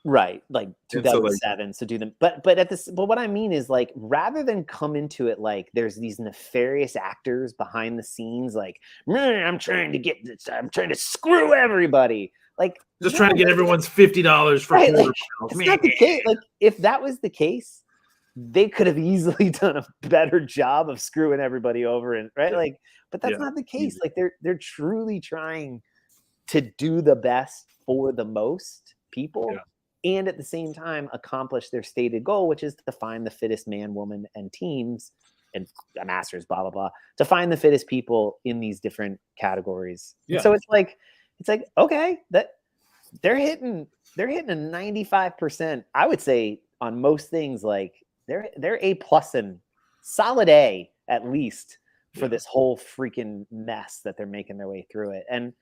Right, like 2007. So So do them, but what I mean is, like, rather than come into it like there's these nefarious actors behind the scenes, like, I'm trying to get this, I'm trying to screw everybody, like just trying to get everyone's $50 for right, quarterfinals. It's not the case. Like, if that was the case, they could have easily done a better job of screwing everybody over, and right, like, but that's not the case. Like, they're truly trying to do the best for the most people, and at the same time accomplish their stated goal, which is to find the fittest man, woman, and teams, and masters, blah blah blah, to find the fittest people in these different categories. And so it's like okay, that they're hitting a 95%, I would say, on most things. Like, they're A plus and solid A at least for this whole freaking mess that they're making their way through it. And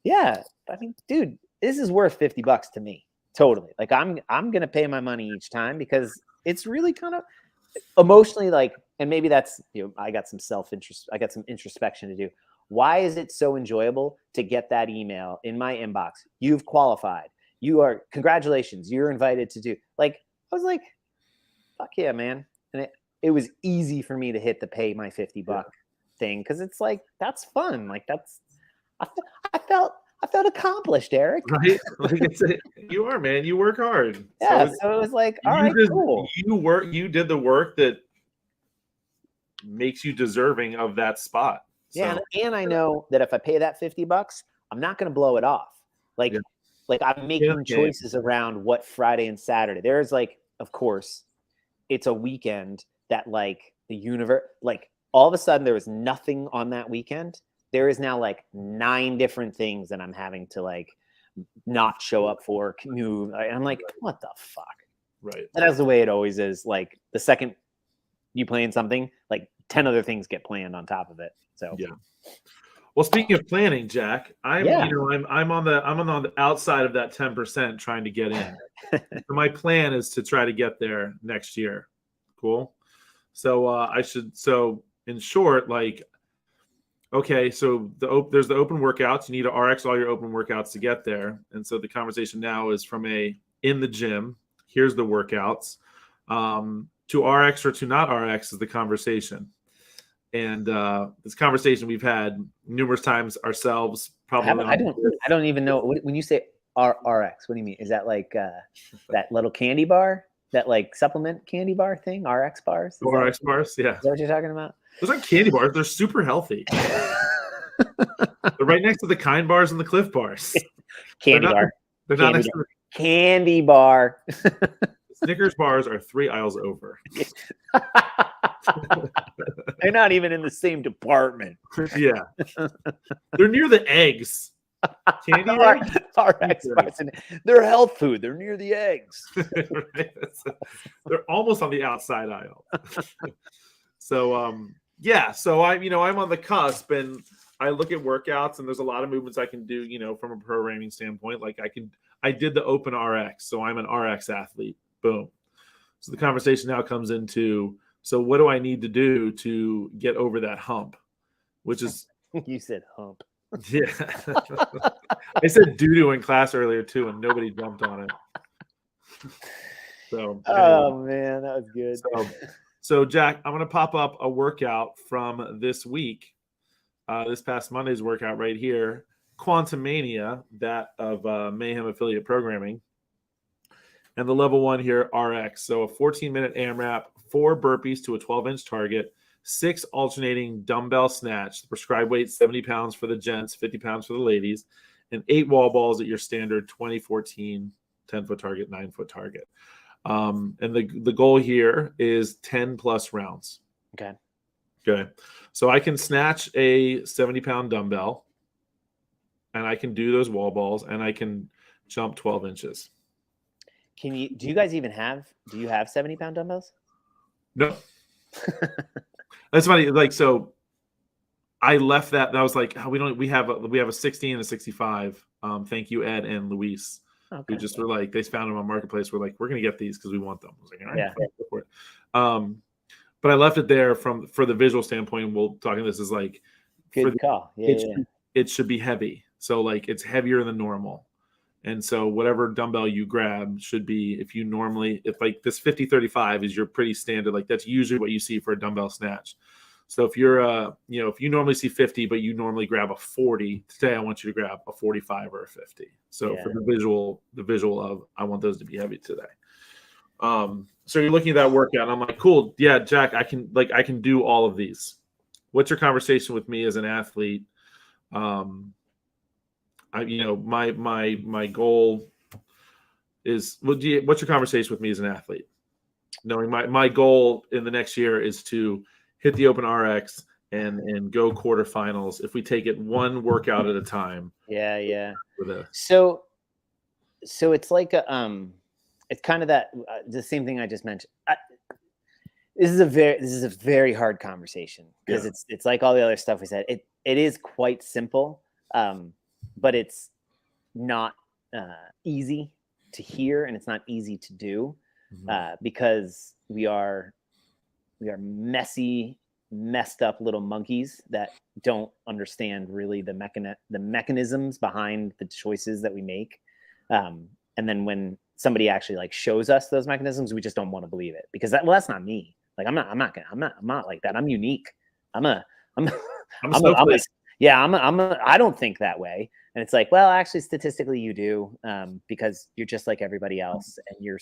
yeah, I mean, dude, this is worth $50 to me. Totally. Like, I'm gonna pay my money each time, because it's really kind of emotionally, like, and maybe that's, I got some self-interest, I got some introspection to do. Why is it so enjoyable to get that email in my inbox? You've qualified. Congratulations, you're invited to do. Like, I was like, fuck yeah, man. And it was easy for me to hit the pay my $50 thing, because it's like, that's fun. Like, I felt accomplished, Eric. Right? Like I said, you are, man. You work hard. Yeah. So it was like, all right, cool. You did the work that makes you deserving of that spot. Yeah, and I know that if I pay that $50, I'm not going to blow it off. Like, I'm making choices around what Friday and Saturday. There's, like, of course, it's a weekend that, like, the universe, like, all of a sudden there was nothing on that weekend. There is now, like, 9 different things that I'm having to, like, not show up for, move. And I'm like, what the fuck? Right. And that's the way it always is. Like, the second you plan something, like, 10 other things get planned on top of it. So Well, speaking of planning, Jack, I'm on the outside of that 10% trying to get in. So my plan is to try to get there next year. Cool. So so in short, like, okay, so there's the open workouts. You need to RX all your open workouts to get there. And so the conversation now is from in the gym, here's the workouts. To RX or to not RX is the conversation. And this conversation we've had numerous times ourselves. Probably I don't even know when you say RX. What do you mean? Is that like that little candy bar, that, like, supplement candy bar thing? RX bars. RX bars, yeah. Is that what you're talking about? Those aren't candy bars. They're super healthy. They're right next to the Kind bars and the Cliff bars. Candy bar. They're not next to candy bar. Snickers bars are 3 aisles over. They're not even in the same department. Yeah. They're near the eggs. Candy eggs? RX bars. They're health food. They're near the eggs. Right? They're almost on the outside aisle. So so I'm on the cusp, and I look at workouts, and there's a lot of movements I can do, from a programming standpoint. Like, I did the open RX, so I'm an RX athlete. Boom. So the conversation now comes into, so what do I need to do to get over that hump? Which is you said hump. Yeah. I said doo-doo in class earlier too, and nobody jumped on it. So oh man, that was good. So Jack, I'm gonna pop up a workout from this week, this past Monday's workout right here, Quantum Mania, that of Mayhem Affiliate Programming, and the level 1 here, RX. So a 14-minute AMRAP, 4 burpees to a 12-inch target, 6 alternating dumbbell snatch. The prescribed weight 70 pounds for the gents, 50 pounds for the ladies, and 8 wall balls at your standard 20, 14, 10-foot target, 9-foot target. And the goal here is 10 plus rounds. Okay. So I can snatch a 70-pound dumbbell, and I can do those wall balls, and I can jump 12 inches. Do you guys even have 70-pound dumbbells? No. That's funny. Like, so I left that. And I was like, we have a 60 and a 65. Thank you, Ed and Luis. Okay. Who just were like, they found them on Marketplace. We're like, we're going to get these because we want them. I was like, all right, go for it. But I left it there for the visual standpoint. We'll talk about this is like, good call. Yeah, it should be heavy. So like it's heavier than normal. And so whatever dumbbell you grab should be, if like this 50-35 is your pretty standard, like that's usually what you see for a dumbbell snatch. So if you're, if you normally see 50, but you normally grab a 40, today I want you to grab a 45 or a 50. So for the visual of, I want those to be heavy today. So you're looking at that workout and I'm like, cool. Yeah, Jack, I can do all of these. What's your conversation with me as an athlete? My goal is, what's your conversation with me as an athlete? Knowing my goal in the next year is to hit the Open RX and go quarterfinals. If we take it one workout at a time. Yeah. So it's like it's kind of that the same thing I just mentioned. This is a very hard conversation because it's like all the other stuff we said. It is quite simple, but it's not easy to hear and it's not easy to do because we are messed up little monkeys that don't understand really the mechanisms behind the choices that we make. And then when somebody actually like shows us those mechanisms, we just don't want to believe it because that's not me. Like I'm not like that. I'm unique. I don't think that way. And it's like, well, actually statistically you do, because you're just like everybody else and you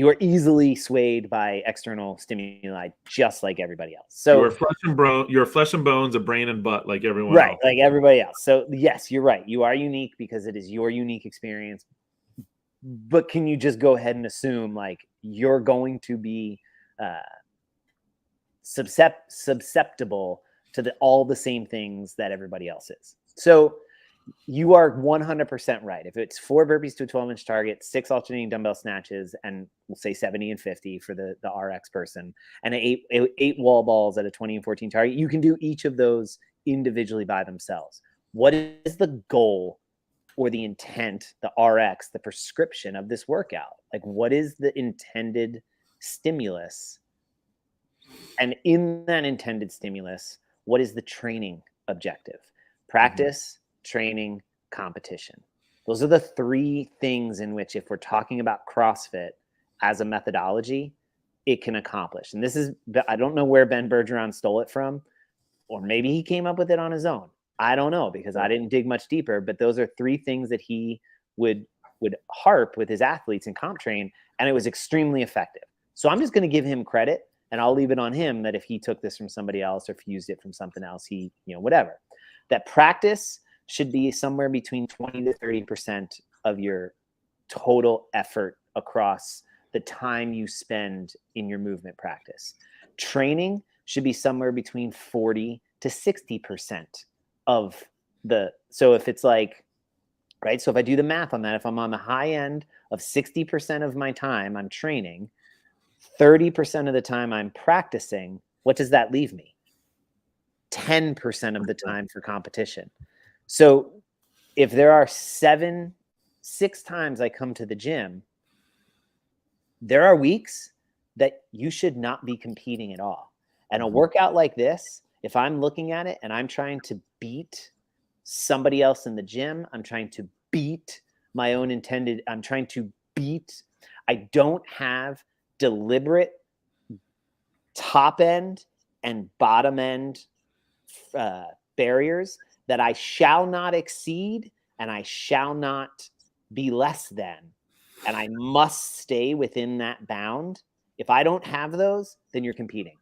are easily swayed by external stimuli, just like everybody else. So you're flesh and bones, a brain and butt, like everyone else. Right, like everybody else. So yes, you're right. You are unique because it is your unique experience. But can you just go ahead and assume like you're going to be susceptible to all the same things that everybody else is? So you are 100% right. If it's 4 burpees to a 12-inch target, 6 alternating dumbbell snatches, and we'll say 70 and 50 for the RX person, and 8 wall balls at a 20 and 14 target, you can do each of those individually by themselves. What is the goal or the intent, the RX, the prescription of this workout? Like, what is the intended stimulus? And in that intended stimulus, what is the training objective? Practice, training, competition. Those are the 3 things in which, if we're talking about CrossFit as a methodology, it can accomplish. And this is, I don't know where Ben Bergeron stole it from, or maybe he came up with it on his own. I don't know because I didn't dig much deeper, but those are 3 things that he would harp with his athletes in comp train, and it was extremely effective. So I'm just going to give him credit, and I'll leave it on him that if he took this from somebody else or if he used it from something else, whatever. That practice should be somewhere between 20 to 30% of your total effort across the time you spend in your movement practice. Training should be somewhere between 40 to 60% of so if it's like, right? So if I do the math on that, if I'm on the high end of 60% of my time I'm training, 30% of the time I'm practicing, what does that leave me? 10% of the time for competition. So if there are 6 times I come to the gym, there are weeks that you should not be competing at all. And a workout like this, if I'm looking at it and I'm trying to beat somebody else in the gym, I'm trying to beat my own intended, I don't have deliberate top end and bottom end barriers that I shall not exceed and I shall not be less than, and I must stay within that bound. If I don't have those, then you're competing.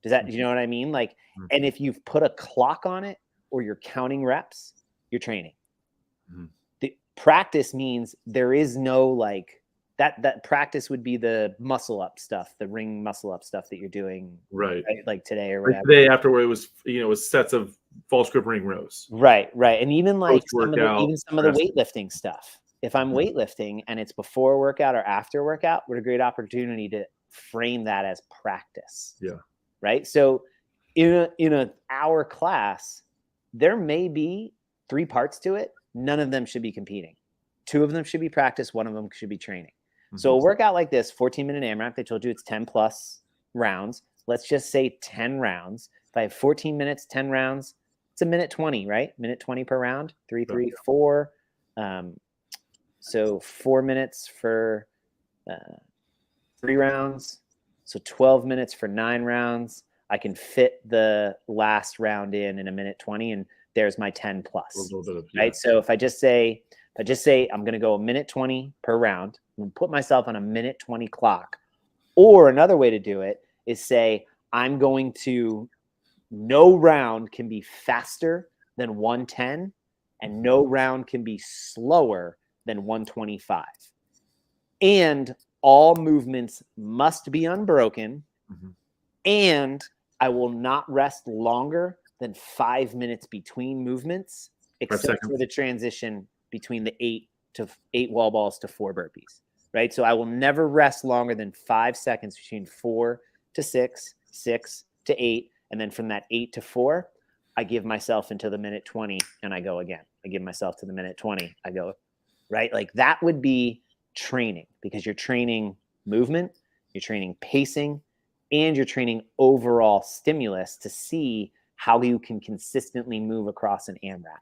Do you know what I mean? Like, and if you've put a clock on it or you're counting reps, you're training. The practice means there is no like that practice would be the muscle up stuff, the ring muscle up stuff that you're doing right like today or whatever. Today after where it was sets of false grip ring rows. Right. And even like some of the weightlifting stuff. If I'm weightlifting and it's before workout or after workout, what a great opportunity to frame that as practice. Yeah. Right. So in an hour class, there may be 3 parts to it. None of them should be competing. 2 of them should be practice. 1 of them should be training. So a workout like this, 14-minute AMRAP, they told you it's 10 plus rounds. Let's just say 10 rounds. If I have 14 minutes, 10 rounds, it's a minute 20, right? Minute 20 per round, 3, 3, 4. So 4 minutes for 3 rounds. So 12 minutes for 9 rounds. I can fit the last round in a minute 20, and there's my 10 plus, right? So if I just say I'm going to go a minute 20 per round, I'm going to put myself on a minute 20 clock. Or another way to do it is say, I'm going to, no round can be faster than 110, and no round can be slower than 125. And all movements must be unbroken, and I will not rest longer than 5 minutes between movements, except for the transition between the 8 wall balls to 4 burpees, right? So I will never rest longer than 5 seconds between 4 to 6, 6 to 8, and then from that 8 to 4, I give myself into the minute 20 and I go again. I give myself to the minute 20, I go, right? Like that would be training, because you're training movement, you're training pacing, and you're training overall stimulus to see how you can consistently move across an AMRAP.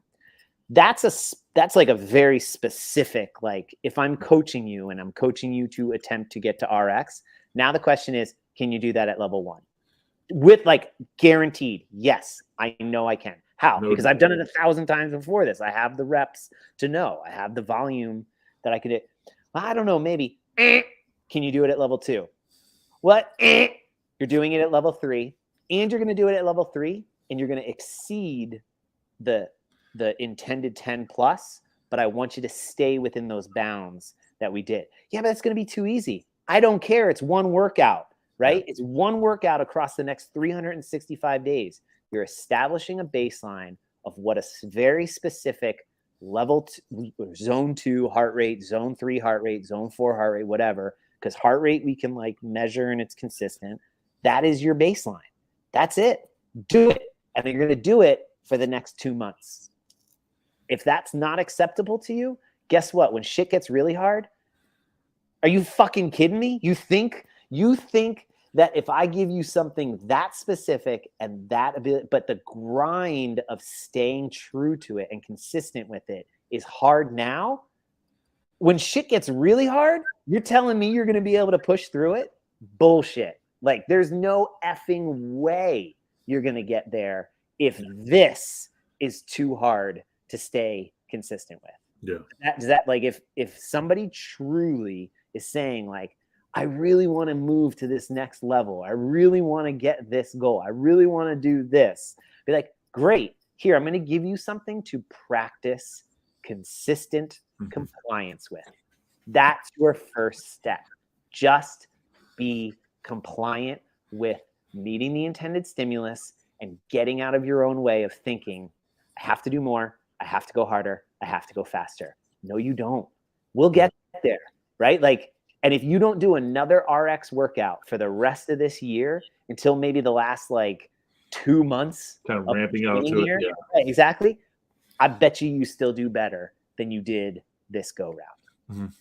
That's like a very specific, like if I'm coaching you and I'm coaching you to attempt to get to RX, now the question is, can you do that at level 1? With like guaranteed, yes, I know I can. How? Because I've done it 1,000 times before this. I have the reps to know. I have the volume that I could do. I don't know, maybe. Can you do it at level 2? What? You're doing it at level 3, and you're going to do it at level 3, and you're going to exceed the intended 10 plus, but I want you to stay within those bounds that we did. Yeah, but that's going to be too easy. I don't care. It's one workout, right? It's one workout across the next 365 days. You're establishing a baseline of what a very specific level zone 2 heart rate, zone 3 heart rate, zone 4 heart rate, whatever, because heart rate we can like measure and it's consistent. That is your baseline. That's it. Do it. And you're going to do it for the next 2 months. If that's not acceptable to you, guess what? When shit gets really hard, are you fucking kidding me? You think that if I give you something that specific and that ability, but the grind of staying true to it and consistent with it is hard now? When shit gets really hard, you're telling me you're going to be able to push through it? Bullshit. Like, there's no effing way you're going to get there if this is too hard to stay consistent with. Yeah. Does that like, if somebody truly is saying like, I really want to move to this next level, I really want to get this goal, I really want to do this, be like, great, here, I'm going to give you something to practice consistent compliance with. That's your first step. Just be compliant with meeting the intended stimulus and getting out of your own way of thinking, I have to do more, I have to go harder, I have to go faster. No, you don't. We'll get there, right? Like, and if you don't do another RX workout for the rest of this year until maybe the last like 2 months, kind of ramping up to it, right, exactly, I bet you still do better than you did this go round.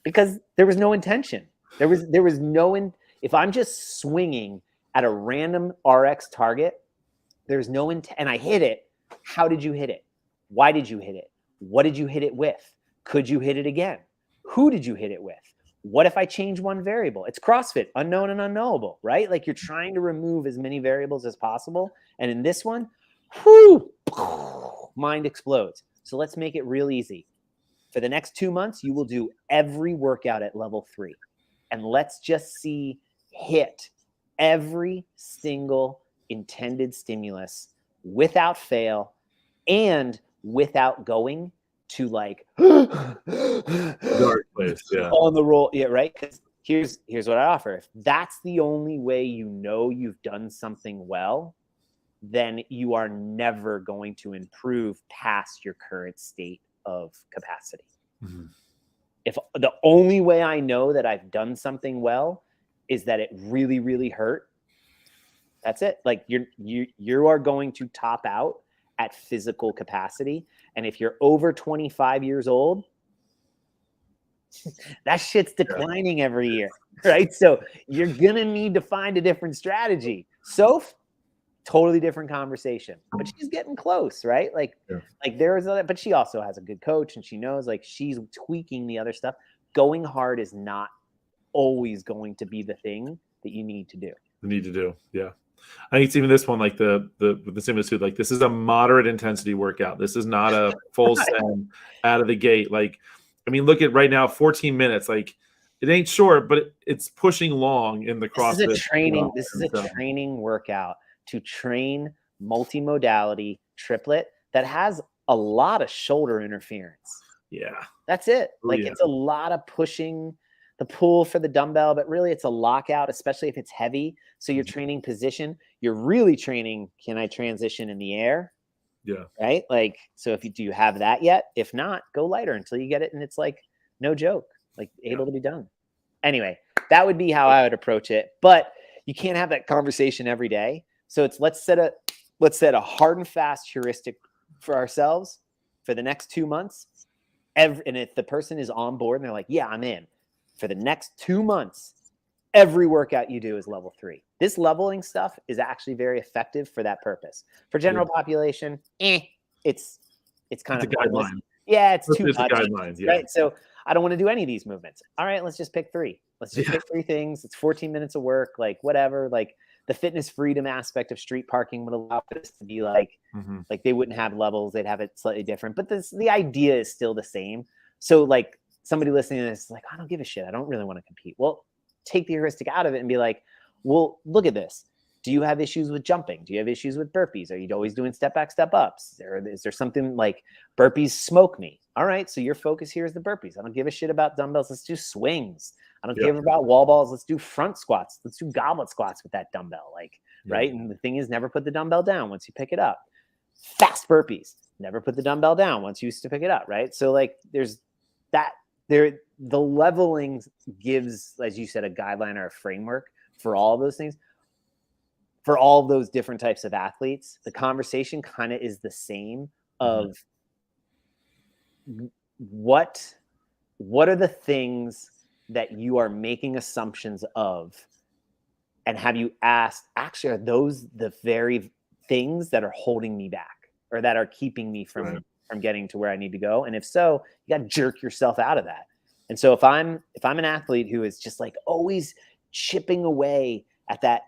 Because there was no intention. There was no if I'm just swinging at a random RX target, there's no intent, and I hit it. How did you hit it? Why did you hit it? What did you hit it with? Could you hit it again? Who did you hit it with? What if I change one variable? It's CrossFit, unknown and unknowable, right? Like, you're trying to remove as many variables as possible. And in this one, whoo, mind explodes. So let's make it real easy. For the next 2 months, you will do every workout at level 3. And let's just see hit every single intended stimulus without fail and without going to like dark place, on the roll. Yeah, right. Because here's what I offer. If that's the only way you know you've done something well, then you are never going to improve past your current state of capacity. If the only way I know that I've done something well is that it really, really hurt, that's it. Like, you are going to top out at physical capacity. And if you're over 25 years old, that shit's declining every year, right? So you're going to need to find a different strategy. So totally different conversation, but she's getting close, right? Like there is other, but she also has a good coach and she knows like she's tweaking the other stuff. Going hard is not always going to be the thing that you need to do. Yeah. I think it's even this one, like the same as too, like this is a moderate intensity workout. This is not a full send out of the gate. Like, I mean, look at right now, 14 minutes. Like, it ain't short, but it's pushing long in the CrossFit. This is a training workout to train multimodality triplet that has a lot of shoulder interference. Yeah, that's it. Like it's a lot of pushing the pull for the dumbbell, but really it's a lockout, especially if it's heavy. So you're training position. You're really training, can I transition in the air? Yeah. Right? Like, so do you have that yet? If not, go lighter until you get it. And it's like, no joke, like able to be done. Anyway, that would be how I would approach it. But you can't have that conversation every day. So it's let's set a hard and fast heuristic for ourselves for the next 2 months. And if the person is on board and they're like, yeah, I'm in. For the next 2 months, every workout you do is level 3. This leveling stuff is actually very effective for that purpose. For general population, it's kind of a guideline. Yeah, it's too much. Guidelines, right? So I don't want to do any of these movements. All right, let's just pick 3. Let's just pick 3 things. It's 14 minutes of work, like whatever. Like the fitness freedom aspect of street parking would allow this to be like, like they wouldn't have levels, they'd have it slightly different. But the idea is still the same. So like somebody listening to this is like, I don't give a shit. I don't really want to compete. Well, take the heuristic out of it and be like, well, look at this. Do you have issues with jumping? Do you have issues with burpees? Are you always doing step back, step ups? Is there something like burpees smoke me? All right, so your focus here is the burpees. I don't give a shit about dumbbells. Let's do swings. I don't give about wall balls. Let's do front squats. Let's do goblet squats with that dumbbell. Like, right? And the thing is, never put the dumbbell down once you pick it up. Fast burpees. Never put the dumbbell down once you used to pick it up, right? So like there's that there, the leveling gives, as you said, a guideline or a framework for all of those things. For all of those different types of athletes, the conversation kind of is the same of what are the things that you are making assumptions of, and have you asked, actually, are those the very things that are holding me back or that are keeping me from getting to where I need to go? And if so, you got to jerk yourself out of that. And so if I'm an athlete who is just like always chipping away at that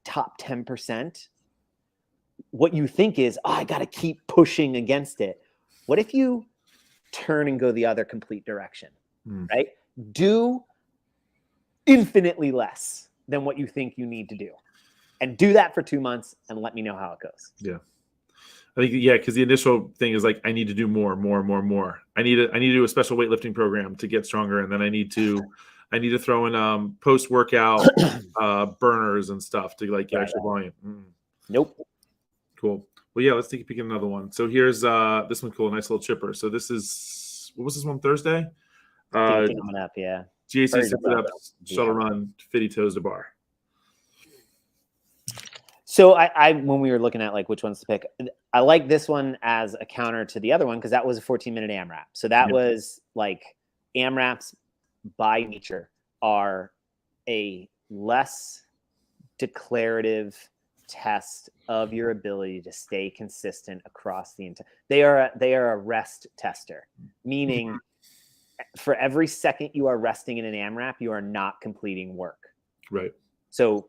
top 10%, what you think is, oh, I got to keep pushing against it. What if you turn and go the other complete direction, right? Do infinitely less than what you think you need to do, and do that for 2 months and let me know how it goes. Yeah. I think, because the initial thing is like, I need to do more. I need to do a special weightlifting program to get stronger. And then I need to throw in post-workout burners and stuff to like get extra volume. Nope. Cool. Well, yeah, let's take a peek at another one. So here's this one, cool, nice little chipper. So this is, what was this one, Thursday? Coming up, yeah. GAC sit-up, shuttle run, 50 toes to bar. So I when we were looking at like which ones to pick, I like this one as a counter to the other one because that was a 14-minute AMRAP. So that was like AMRAPs by nature are a less declarative test of your ability to stay consistent across the entire. They are a rest tester, meaning for every second you are resting in an AMRAP, you are not completing work. Right. So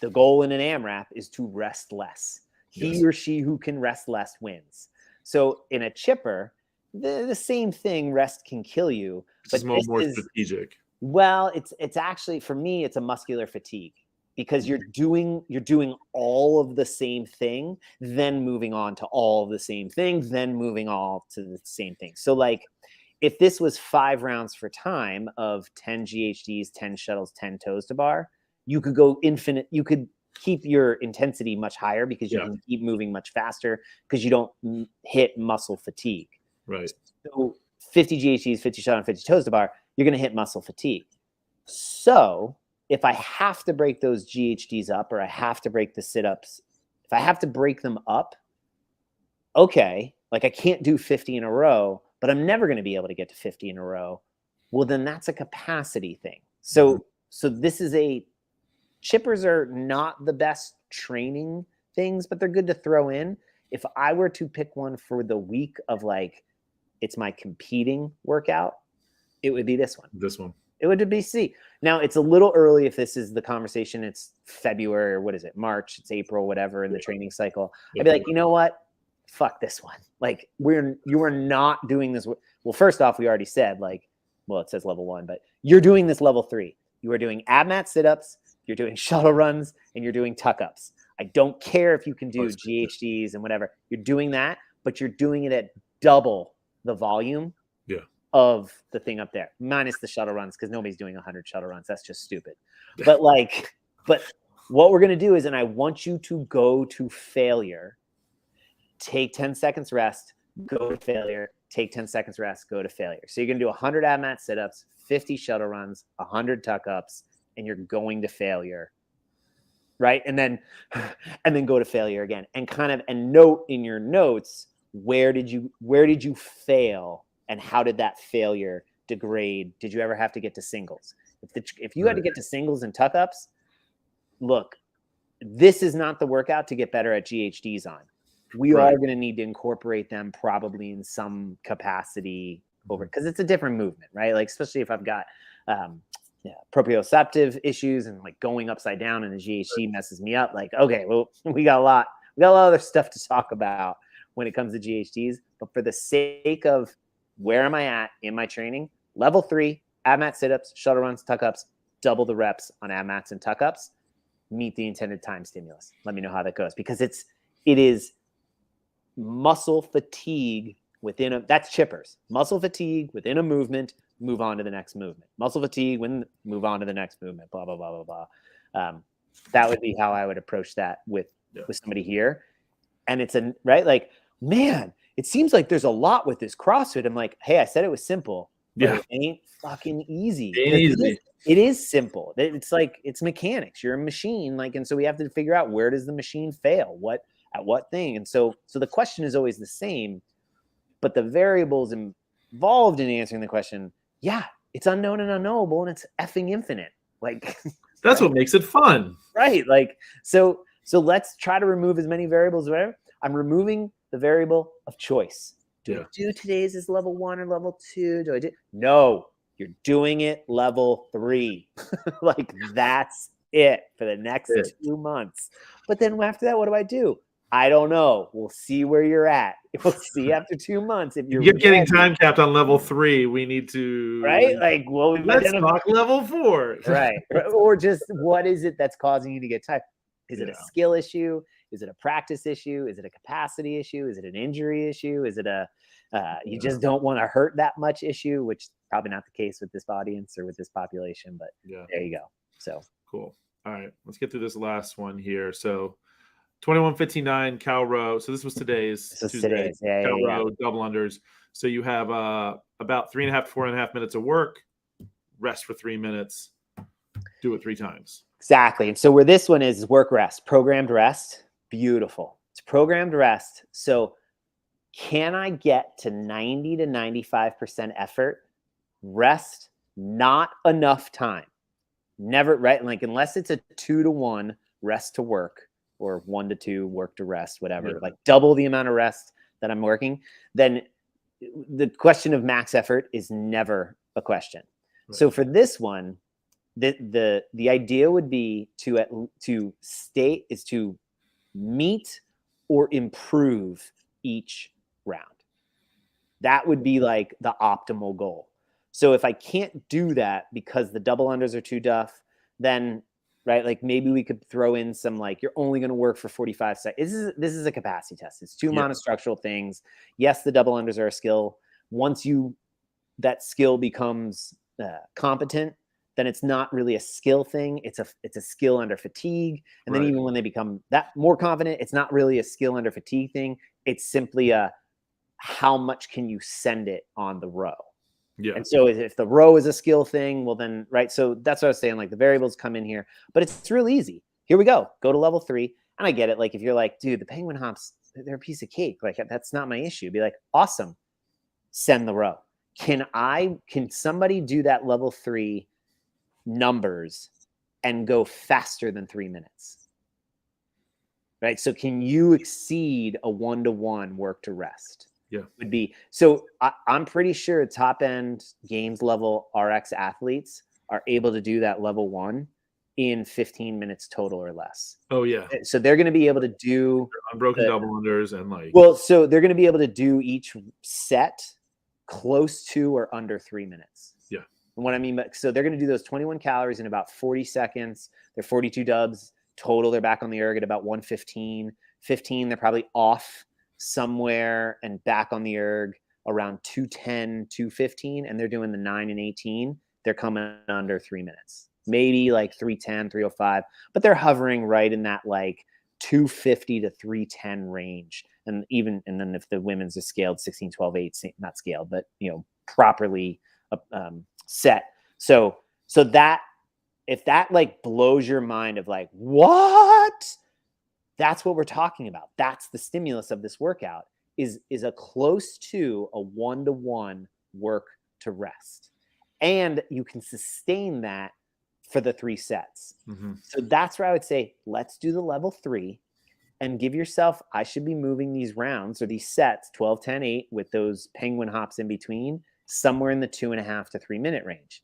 the goal in an AMRAP is to rest less. He or she who can rest less wins. So in a chipper, the same thing, rest can kill you. But it's more strategic. Well, it's actually, for me, it's a muscular fatigue because you're doing all of the same thing, then moving on to all of the same thing, then moving all to the same thing. So like if this was 5 rounds for time of 10 GHDs, 10 shuttles, 10 toes to bar, you could go infinite. You could keep your intensity much higher because you can keep moving much faster because you don't hit muscle fatigue. Right. So 50 GHDs, 50 shut on 50 toes to bar, you're going to hit muscle fatigue. So if I have to break those GHDs up, or I have to break the sit-ups, if I have to break them up, okay, like I can't do 50 in a row, but I'm never going to be able to get to 50 in a row. Well, then that's a capacity thing. So this is a chippers are not the best training things, but they're good to throw in. If I were to pick one for the week of like, it's my competing workout, it would be this one. This one. It would be C. Now, it's a little early if this is the conversation. It's February or what is it? March, it's April, whatever in the training cycle. I'd be like, you know what? Fuck this one. Like, you are not doing this. Well, first off, we already said, like, well, it says level 1, but you're doing this level 3. You are doing ab mat sit-ups, you're doing shuttle runs, and you're doing tuck-ups. I don't care if you can do GHDs and whatever. You're doing that, but you're doing it at double the volume of the thing up there, minus the shuttle runs, because nobody's doing 100 shuttle runs. That's just stupid. But what we're going to do is, and I want you to go to failure, take 10 seconds rest, go to failure, take 10 seconds rest, go to failure. So you're going to do 100 ab mat sit-ups, 50 shuttle runs, 100 tuck-ups, and you're going to failure. Right. And then go to failure again, and note in your notes, where did you fail and how did that failure degrade? Did you ever have to get to singles? If you had to get to singles and tuck-ups, look, this is not the workout to get better at GHDs on. We are going to need to incorporate them probably in some capacity over, because it's a different movement, right? Like, especially if I've got proprioceptive issues and like going upside down and the GHD messes me up. Like, okay, well, we got a lot of other stuff to talk about when it comes to GHDs, but for the sake of where am I at in my training, level 3, ab mat sit-ups, shuttle runs, tuck-ups, double the reps on ab mats and tuck-ups, meet the intended time stimulus. Let me know how that goes, because it is muscle fatigue that's chippers. Muscle fatigue within a movement, move on to the next movement. Muscle fatigue, move on to the next movement, blah, blah, blah, blah, blah. That would be how I would approach that with somebody here. And it's right? Like, man, it seems like there's a lot with this CrossFit. I'm like, hey, I said it was simple. But it ain't fucking easy. It is simple. It's like, it's mechanics. You're a machine. Like, and so we have to figure out, where does the machine fail? At what thing? And so the question is always the same, but the variables involved in answering the question, it's unknown and unknowable, and it's effing infinite. Like, that's what makes it fun. Right. Like, so let's try to remove as many variables as whatever. I'm removing the variable of choice. Do I do today's as level 1 or level 2? No, you're doing it level 3. Like, that's it for the next 2 months. But then after that, what do I do? I don't know. We'll see where you're at. We'll see after 2 months if you're getting time capped on level 3. We need to Like, well, let's talk level 4. Right. Or just, what is it that's causing you to get tired? Is it a skill issue? Is it a practice issue? Is it a capacity issue? Is it an injury issue? Is it a you just don't want to hurt that much issue, which is probably not the case with this audience or with this population, but there you go. So cool. All right, let's get through this last one here. So 21:59 cow row. So this was today's. Today's. Cow row, double unders. So you have about 3.5 to 4.5 minutes of work, rest for 3 minutes, do it 3 times. Exactly. And so where this one is work rest, programmed rest. Beautiful. It's programmed rest. So can I get to 90 to 95% effort, rest, not enough time? Never, right? Like, unless it's a 2 to 1 rest to work, or 1 to 2 work to rest, whatever, like double the amount of rest that I'm working, then the question of max effort is never a question. Right. So for this one, the idea would be to meet or improve each round. That would be like the optimal goal. So if I can't do that because the double unders are too tough, then right, like, maybe we could throw in some, like, you're only going to work for 45 seconds. This is a capacity test. It's 2 monostructural things. Yes, the double unders are a skill. Once that skill becomes competent, then it's not really a skill thing. It's a skill under fatigue. And then even when they become that more confident, it's not really a skill under fatigue thing. It's simply how much can you send it on the row? Yeah. And so if the row is a skill thing, well then, right. So that's what I was saying, like, the variables come in here, but it's real easy. Here we go to level 3. And I get it. Like, if you're like, dude, the penguin hops, they're a piece of cake. Like, that's not my issue. Be like, awesome. Send the row. Can somebody do that level 3 numbers and go faster than 3 minutes? Right? So can you exceed a 1-to-1 work to rest? Yeah. Would be. So I'm pretty sure top end games level RX athletes are able to do that level 1 in 15 minutes total or less. Oh yeah. So they're going to be able to do unbroken double unders and like. Well, so they're going to be able to do each set close to or under 3 minutes. Yeah. And what I mean, so they're going to do those 21 calories in about 40 seconds. They're 42 dubs total. They're back on the erg at about 115. 15, they're probably off somewhere and back on the erg around 210, 215. And they're doing the 9 and 18. They're coming under 3 minutes, maybe like 310, 305, but they're hovering right in that like 250 to 310 range. And then if the women's is scaled 16, 12, 8, not scaled, but properly set. So that, if that like blows your mind of like, what? That's what we're talking about. That's the stimulus of this workout is a close to a 1-to-1 work to rest. And you can sustain that for the 3 sets. Mm-hmm. So that's where I would say, let's do the level 3 and give yourself, I should be moving these rounds or these sets, 12, 10, 8 with those penguin hops in between, somewhere in the 2.5 to 3 minute range.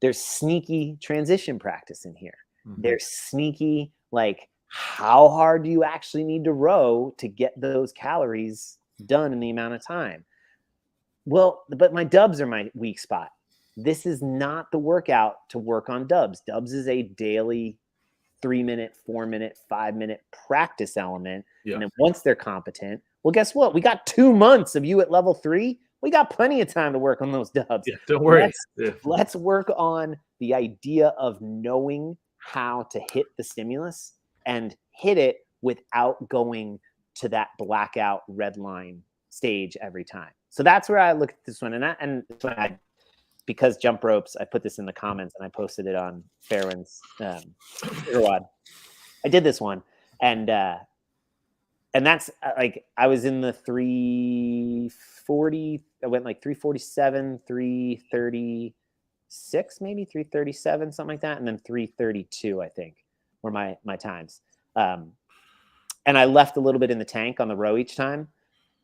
There's sneaky transition practice in here. Mm-hmm. There's sneaky, like, how hard do you actually need to row to get those calories done in the amount of time? Well, but my dubs are my weak spot. This is not the workout to work on dubs. Dubs is a daily 3-minute, 4-minute, 5-minute practice element. Yeah. And then once they're competent, well, guess what? We got 2 months of you at level 3. We got plenty of time to work on those dubs. Yeah, don't worry. Let's work on the idea of knowing how to hit the stimulus and hit it without going to that blackout red line stage every time. So that's where I look at this one. And this one because jump ropes, I put this in the comments and I posted it on Fairwinds. I did this one, and that's like I was in the 340. I went like 347, 336, maybe 337, something like that, and then 332. I think were my times. And I left a little bit in the tank on the row each time,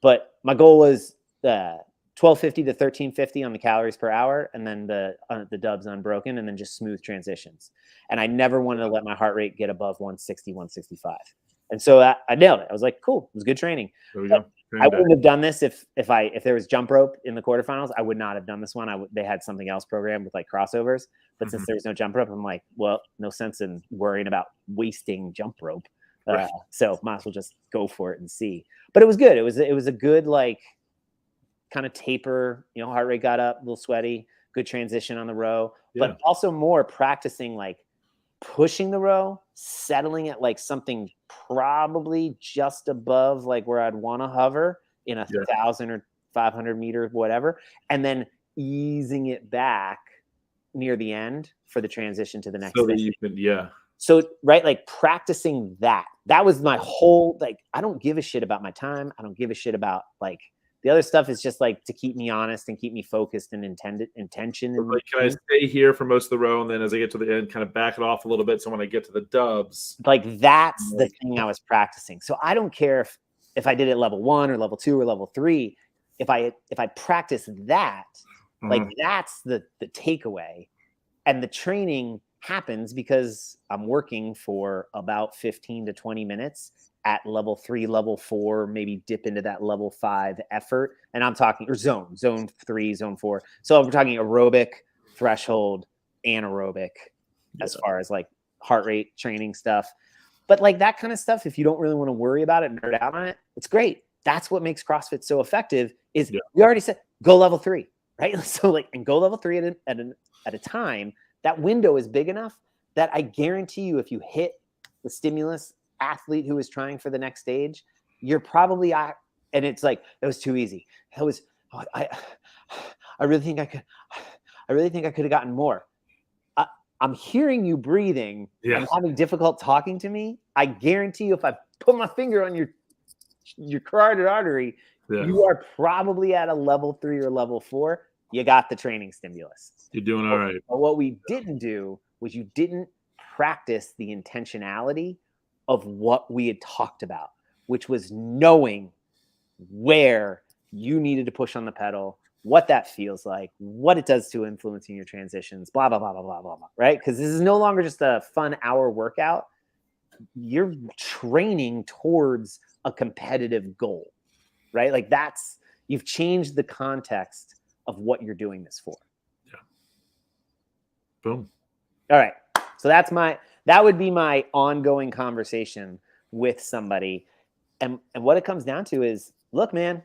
but my goal was 1250 to 1350 on the calories per hour, and then the dubs unbroken, and then just smooth transitions. And I never wanted to let my heart rate get above 160, 165. And so I nailed it. I was like, cool, it was good training. There we go. I wouldn't have done this if there was jump rope in the quarterfinals. I would not have done this one. They had something else programmed with like crossovers, but since there was no jump rope, I'm like, well, no sense in worrying about wasting jump rope. Right. So might as well just go for it and see. But it was good. It was a good like kind of taper. Heart rate got up, a little sweaty. Good transition on the row, but also more practicing like pushing the row, settling at like something probably just above like where I'd want to hover in 1,000 or 500 meter, whatever, and then easing it back near the end for the transition to the next. So that you can, So right, like practicing that was my whole, like, I don't give a shit about my time. I don't give a shit about like the other stuff is just like to keep me honest and keep me focused and intention. So like, can I stay here for most of the row, and then as I get to the end, kind of back it off a little bit, so when I get to the dubs, like that's the thing I was practicing. So I don't care if I did it level 1 or level 2 or level 3. If I practice that, like that's the takeaway, and the training happens because I'm working for about 15 to 20 minutes at level 3, level 4, maybe dip into that level 5 effort. And I'm talking or zone 3, zone 4. So we're talking aerobic, threshold, anaerobic as far as like heart rate training stuff. But like that kind of stuff, if you don't really want to worry about it, nerd out on it, it's great. That's what makes CrossFit so effective is we already said, go level 3, right? So like, and go level 3 at a time. That window is big enough that I guarantee you, if you hit the stimulus athlete who is trying for the next stage, you're probably and it's like, that was too easy. That was, I really think I could have gotten more. I'm hearing you breathing and having difficult talking to me. I guarantee you, if I put my finger on your carotid artery, you are probably at a level 3 or level 4. You got the training stimulus. You're doing all right. But what we didn't do was you didn't practice the intentionality of what we had talked about, which was knowing where you needed to push on the pedal, what that feels like, what it does to influencing your transitions, blah, blah, blah, blah, blah, blah, blah, right? Because this is no longer just a fun hour workout. You're training towards a competitive goal, right? Like you've changed the context of what you're doing this for. Yeah. Boom. All right. So that would be my ongoing conversation with somebody. And what it comes down to is, look, man,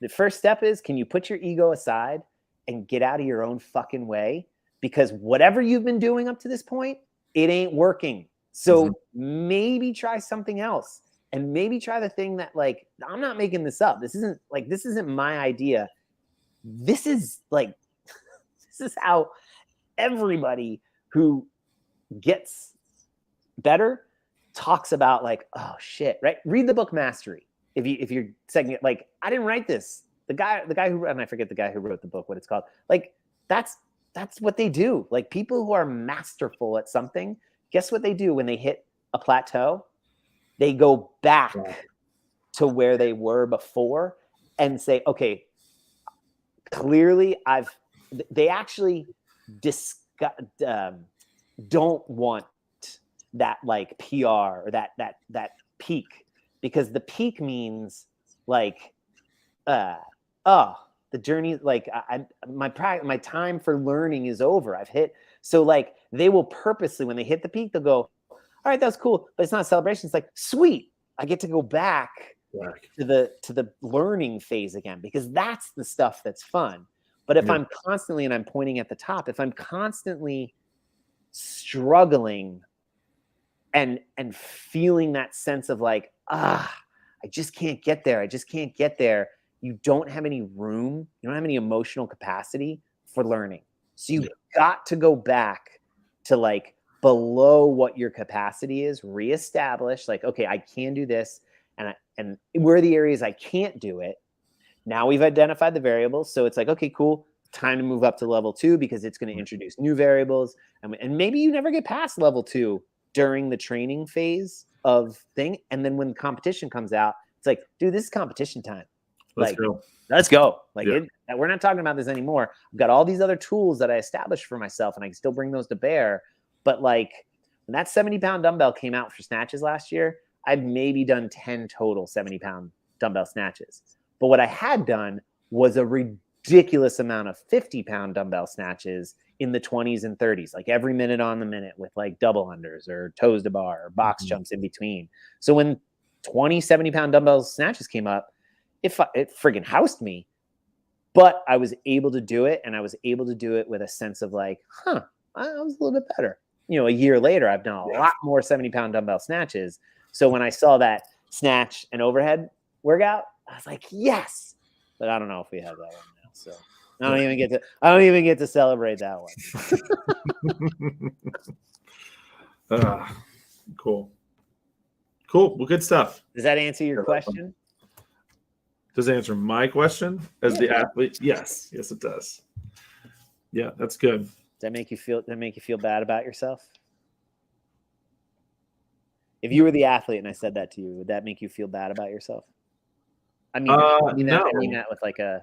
the first step is, can you put your ego aside and get out of your own fucking way? Because whatever you've been doing up to this point, it ain't working. So maybe try something else, and maybe try the thing that, like, I'm not making this up. This isn't my idea. This is how everybody who gets better talks about, like, oh shit, right? Read the book Mastery. If you're saying it, like, I didn't write this. The guy who, and I forget the guy who wrote the book, what it's called. Like, that's what they do. Like, people who are masterful at something, guess what they do when they hit a plateau? They go back to where they were before and say, okay, clearly they actually don't want that, like, PR or that peak, because the peak means, like, the journey, like, my time for learning is over. I've hit. So, like, they will purposely, when they hit the peak, they'll go, all right, that was cool, but it's not a celebration. It's like, sweet, I get to go back to the learning phase again, because that's the stuff that's fun. But if I'm constantly, and I'm pointing at the top, if I'm constantly struggling and feeling that sense of, like, I just can't get there. I just can't get there. You don't have any room. You don't have any emotional capacity for learning. So you've got to go back to, like, below what your capacity is, reestablish, like, okay, I can do this. And where are the areas I can't do it? Now we've identified the variables. So it's like, okay, cool. Time to move up to level 2, because it's going to introduce new variables. And maybe you never get past level 2 during the training phase of thing. And then when the competition comes out, it's like, dude, this is competition time. Let's go. Like, we're not talking about this anymore. I've got all these other tools that I established for myself, and I can still bring those to bear. But, like, when that 70-pound dumbbell came out for snatches last year, I've maybe done 10 total 70-pound dumbbell snatches. But what I had done was a ridiculous amount of 50-pound dumbbell snatches in the 20s and 30s, like every minute on the minute, with, like, double unders or toes to bar or box jumps in between. So when 20 70-pound dumbbell snatches came up, it friggin' housed me. But I was able to do it, and I was able to do it with a sense of, like, I was a little bit better. You know, a year later, I've done a lot more 70-pound dumbbell snatches. So when I saw that snatch and overhead workout, I was like, yes. But I don't know if we have that one now. So I don't even get to celebrate that one. Cool. Well, good stuff. Does that answer your question? Does it answer my question as the athlete? Yes, it does. Yeah, that's good. Does that make you feel bad about yourself? If you were the athlete and I said that to you, would that make you feel bad about yourself? I mean, no. I mean that with, like, a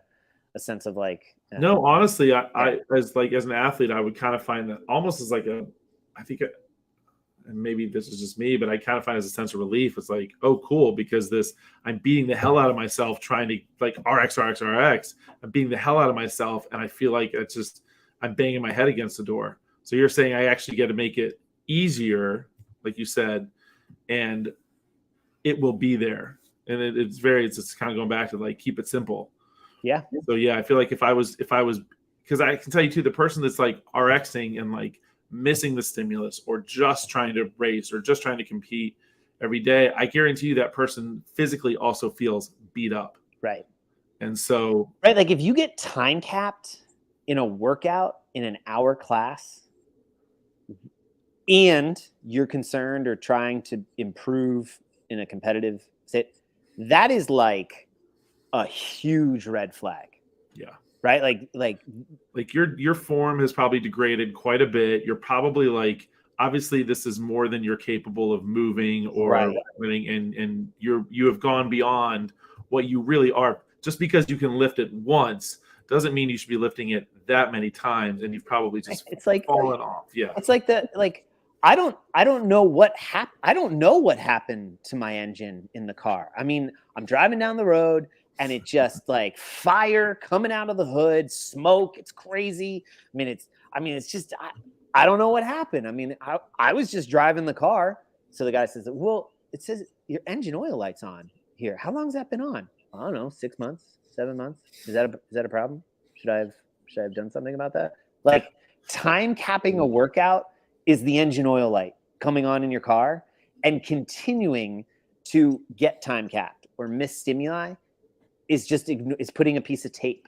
sense of, like, no, honestly, I as an athlete, I would kind of find that almost as, like, I think, and maybe this is just me, but I kind of find it as a sense of relief. It's like, oh, cool, because I'm beating the hell out of myself trying to, like, RX. I'm beating the hell out of myself, and I feel like it's just, I'm banging my head against the door. So you're saying I actually get to make it easier, like you said, and it will be there. And it's kind of going back to, like, keep it simple. Yeah. So yeah, I feel like if I was, because I can tell you too, the person that's, like, RXing and, like, missing the stimulus, or just trying to race, or just trying to compete every day, I guarantee you that person physically also feels beat up. Right. And so, right, like, if you get time capped in a workout in an hour class, and you're concerned or trying to improve in a competitive state, that is, like, a huge red flag. Yeah. Right? Like your form has probably degraded quite a bit. You're probably, like, obviously this is more than you're capable of moving or running, and you have gone beyond what you really are. Just because you can lift it once doesn't mean you should be lifting it that many times, and you've probably just fallen off. Yeah. It's like I don't know what happened. I don't know what happened to my engine in the car. I mean, I'm driving down the road and it just like fire coming out of the hood, smoke. It's crazy. It's just, I don't know what happened. I mean, I was just driving the car. So the guy says, well, it says your engine oil light's on here. How long's that been on? I don't know, 6 months, 7 months. Is that a problem? Should I have done something about that? Like, time capping a workout is the engine oil light coming on in your car, and continuing to get time capped or miss stimuli is putting a piece of tape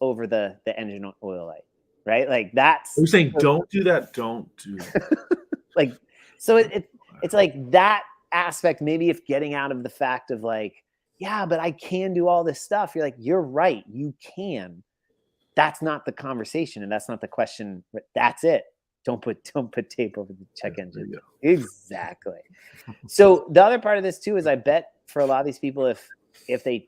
over the engine oil light, right? Like, that's. You're saying don't do that. Don't do that. Like, so it's like that aspect. Maybe if getting out of the fact of like, yeah, but I can do all this stuff. You're like, you're right, you can. That's not the conversation, and that's not the question. That's it. Don't put tape over the check engine. Exactly. So the other part of this too is, I bet for a lot of these people, if they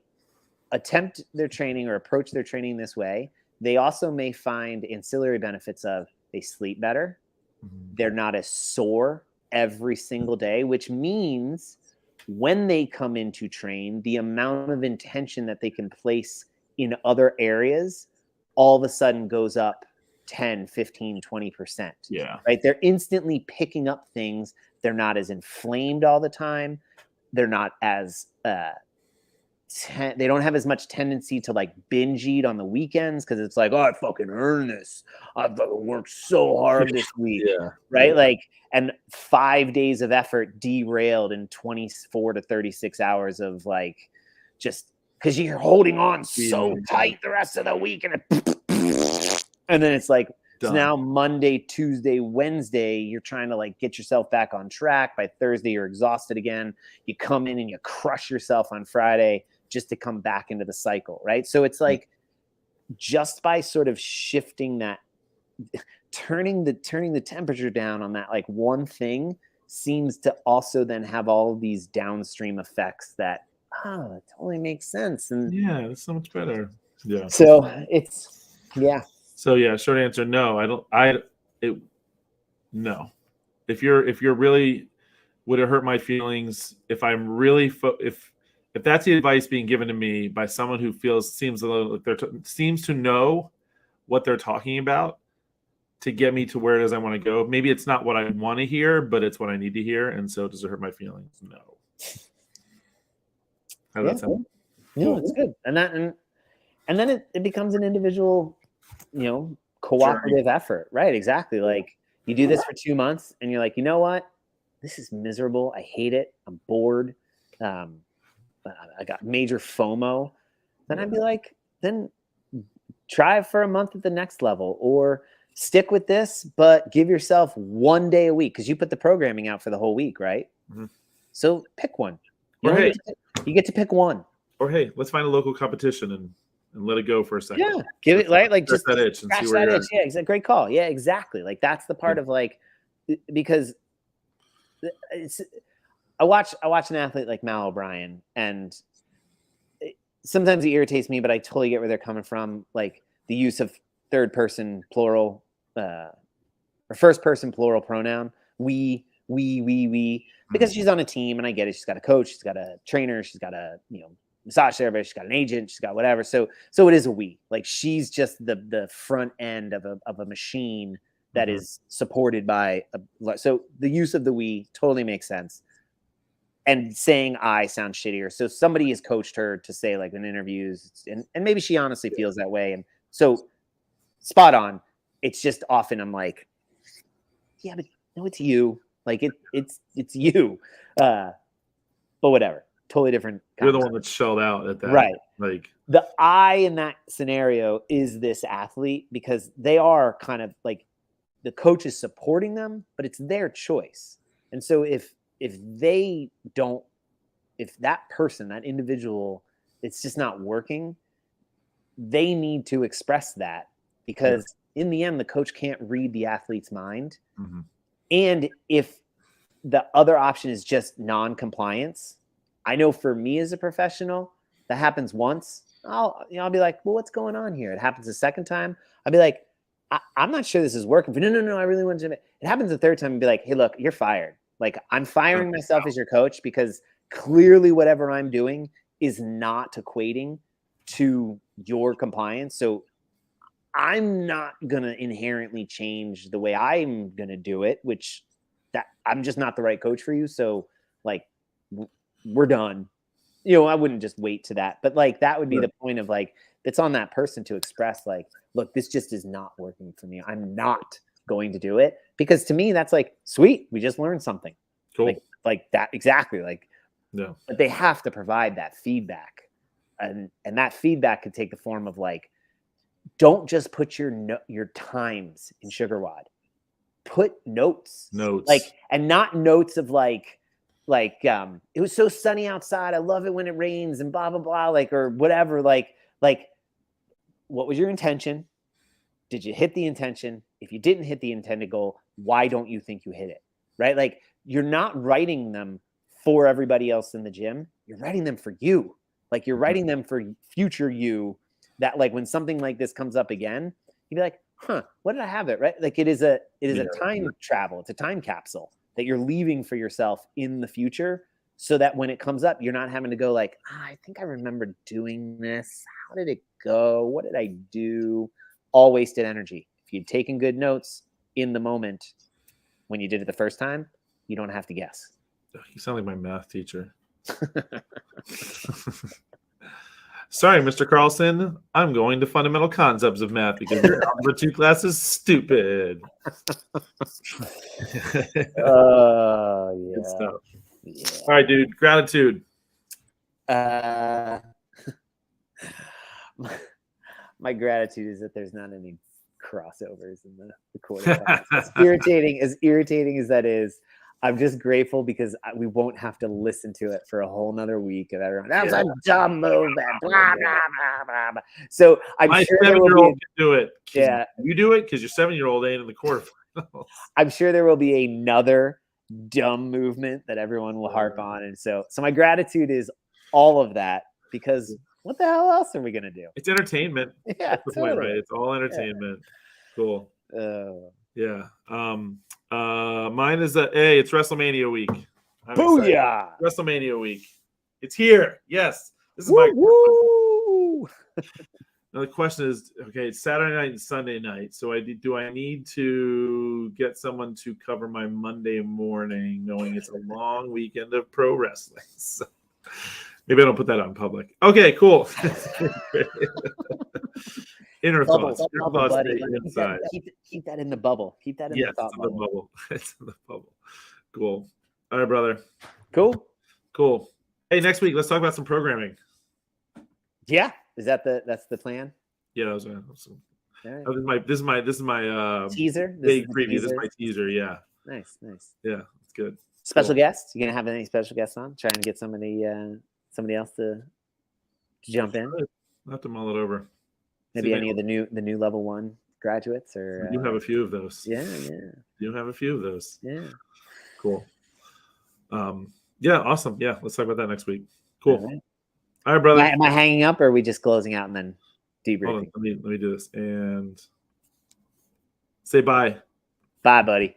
attempt their training or approach their training this way, they also may find ancillary benefits of they sleep better. Mm-hmm. They're not as sore every single day, which means when they come in to train, the amount of intention that they can place in other areas all of a sudden goes up 10, 15, 20%. Yeah. Right. They're instantly picking up things. They're not as inflamed all the time. They're not as, they don't have as much tendency to like binge eat on the weekends, because it's like, oh, I fucking earned this. I fucking worked so hard this week. Yeah. Right. Yeah. Like, and 5 days of effort derailed in 24 to 36 hours of like, just because you're holding on so tight the rest of the week, and then it's like, so now Monday, Tuesday, Wednesday, you're trying to like get yourself back on track. By Thursday, you're exhausted again. You come in and you crush yourself on Friday just to come back into the cycle, right? So it's like, just by sort of shifting that, turning the temperature down on that like one thing, seems to also then have all of these downstream effects that, it totally makes sense. And yeah, it's so much better. Yeah. So it's, yeah. So yeah, short answer, no. No. If you're really, would it hurt my feelings if I'm really if that's the advice being given to me by someone who seems a little like seems to know what they're talking about to get me to where it is I want to go. Maybe it's not what I want to hear, but it's what I need to hear. And so does it hurt my feelings? No. How does that sound? Yeah, it's good. And then it becomes an individual, cooperative effort. Right. Exactly. Like, you do this for 2 months and you're like, you know what? This is miserable. I hate it. I'm bored. I got major FOMO. Then I'd be like, then try for a month at the next level, or stick with this, but give yourself 1 day a week, because you put the programming out for the whole week, right? Mm-hmm. So pick one. You get to pick one. Or hey, let's find a local competition and let it go for a second. Yeah, give it like just that itch and see where you're at. Yeah, it's a great call. Yeah, exactly. Like, that's the part of like, because I watch an athlete like Mal O'Brien, and sometimes it irritates me, but I totally get where they're coming from. Like, the use of third person plural or first person plural pronoun. We, because she's on a team, and I get it. She's got a coach, she's got a trainer, she's got a massage therapist, she's got an agent, she's got whatever. So it is a we. Like, she's just the front end of a machine that is supported by so the use of the we totally makes sense. And saying I sounds shittier. So somebody has coached her to say, like, in interviews, and maybe she honestly feels that way. And so, spot on. It's just often I'm like, yeah, but no, it's you. Like, it's you. But whatever. Totally different concept. You're the one that's shelled out at that. Right. Like, the I in that scenario is this athlete, because they are kind of like, the coach is supporting them, but it's their choice. And so if that person, that individual, it's just not working, they need to express that, because in the end, the coach can't read the athlete's mind. Mm-hmm. And if the other option is just non-compliance, I know for me as a professional, that happens once. I'll be like, well, what's going on here? It happens a second time. I'll be like, I'm not sure this is working. But no, I really want to. It happens a third time and be like, hey, look, you're fired. Like, I'm firing myself as your coach because clearly whatever I'm doing is not equating to your compliance. So I'm not going to inherently change the way I'm going to do it, which that I'm just not the right coach for you. So like, we're done. I wouldn't just wait to that, but like, that would be the point of like, it's on that person to express like, look, this just is not working for me. I'm not going to do it, because to me, that's like, sweet. We just learned something. Cool. Like that. Exactly. Like, no, but they have to provide that feedback, and that feedback could take the form of like, don't just put your times in SugarWOD. Put notes. Like, and not notes of like it was so sunny outside. I love it when it rains and blah blah blah. Like, or whatever. Like what was your intention? Did you hit the intention? If you didn't hit the intended goal, why don't you think you hit it? Right? Like, you're not writing them for everybody else in the gym. You're writing them for you. Like, you're writing them for future you. That like, when something like this comes up again, you'd be like, huh, what did I have it? Right? Like, it is a time travel. It's a time capsule that you're leaving for yourself in the future, so that when it comes up, you're not having to go like, I think I remember doing this. How did it go? What did I do? All wasted energy. If you'd taken good notes in the moment when you did it the first time, you don't have to guess. You sound like my math teacher. Sorry, Mr. Carlson. I'm going to fundamental concepts of math because your algebra 2 class is stupid. Yeah. Good stuff. Yeah. All right, dude. Gratitude. My gratitude is that there's not any crossovers in the quarterfinals. As irritating as that is, I'm just grateful because we won't have to listen to it for a whole nother week of everyone. That was a dumb move. Blah, blah, blah, blah. So I'm sure there will be. Can do it. Yeah, you do it because your 7-year-old ain't in the quarterfinals. I'm sure there will be another dumb movement that everyone will harp on, and so my gratitude is all of that, because what the hell else are we gonna do? It's entertainment. Yeah, that's the point, right? It's all entertainment. Yeah. Cool. Yeah. Mine is it's WrestleMania week. Booyah! WrestleMania week. It's here. Yes. This is woo! Now the question is, okay, it's Saturday night and Sunday night. So do I need to get someone to cover my Monday morning, knowing it's a long weekend of pro wrestling? So maybe I don't put that out in public. Okay, cool. Inner thoughts. Inside. Keep that in the bubble. Keep that in the thought bubble. It's in the bubble. Cool. All right, brother. Cool. Hey, next week let's talk about some programming. Yeah, that's the plan? Yeah, that was awesome. Right. This is my teaser. Big preview. This is my teaser. Yeah. Nice. Yeah, it's good. Special guests? You gonna have any special guests on? Trying to get somebody else to jump in. I'll have to mull it over. Maybe any of the new level 1 graduates, or you have a few of those. Yeah. You have a few of those. Yeah. Cool. Yeah, awesome. Yeah, let's talk about that next week. Cool. All right, brother. Am I hanging up, or are we just closing out and then debriefing? Hold on, let me do this and say bye. Bye, buddy.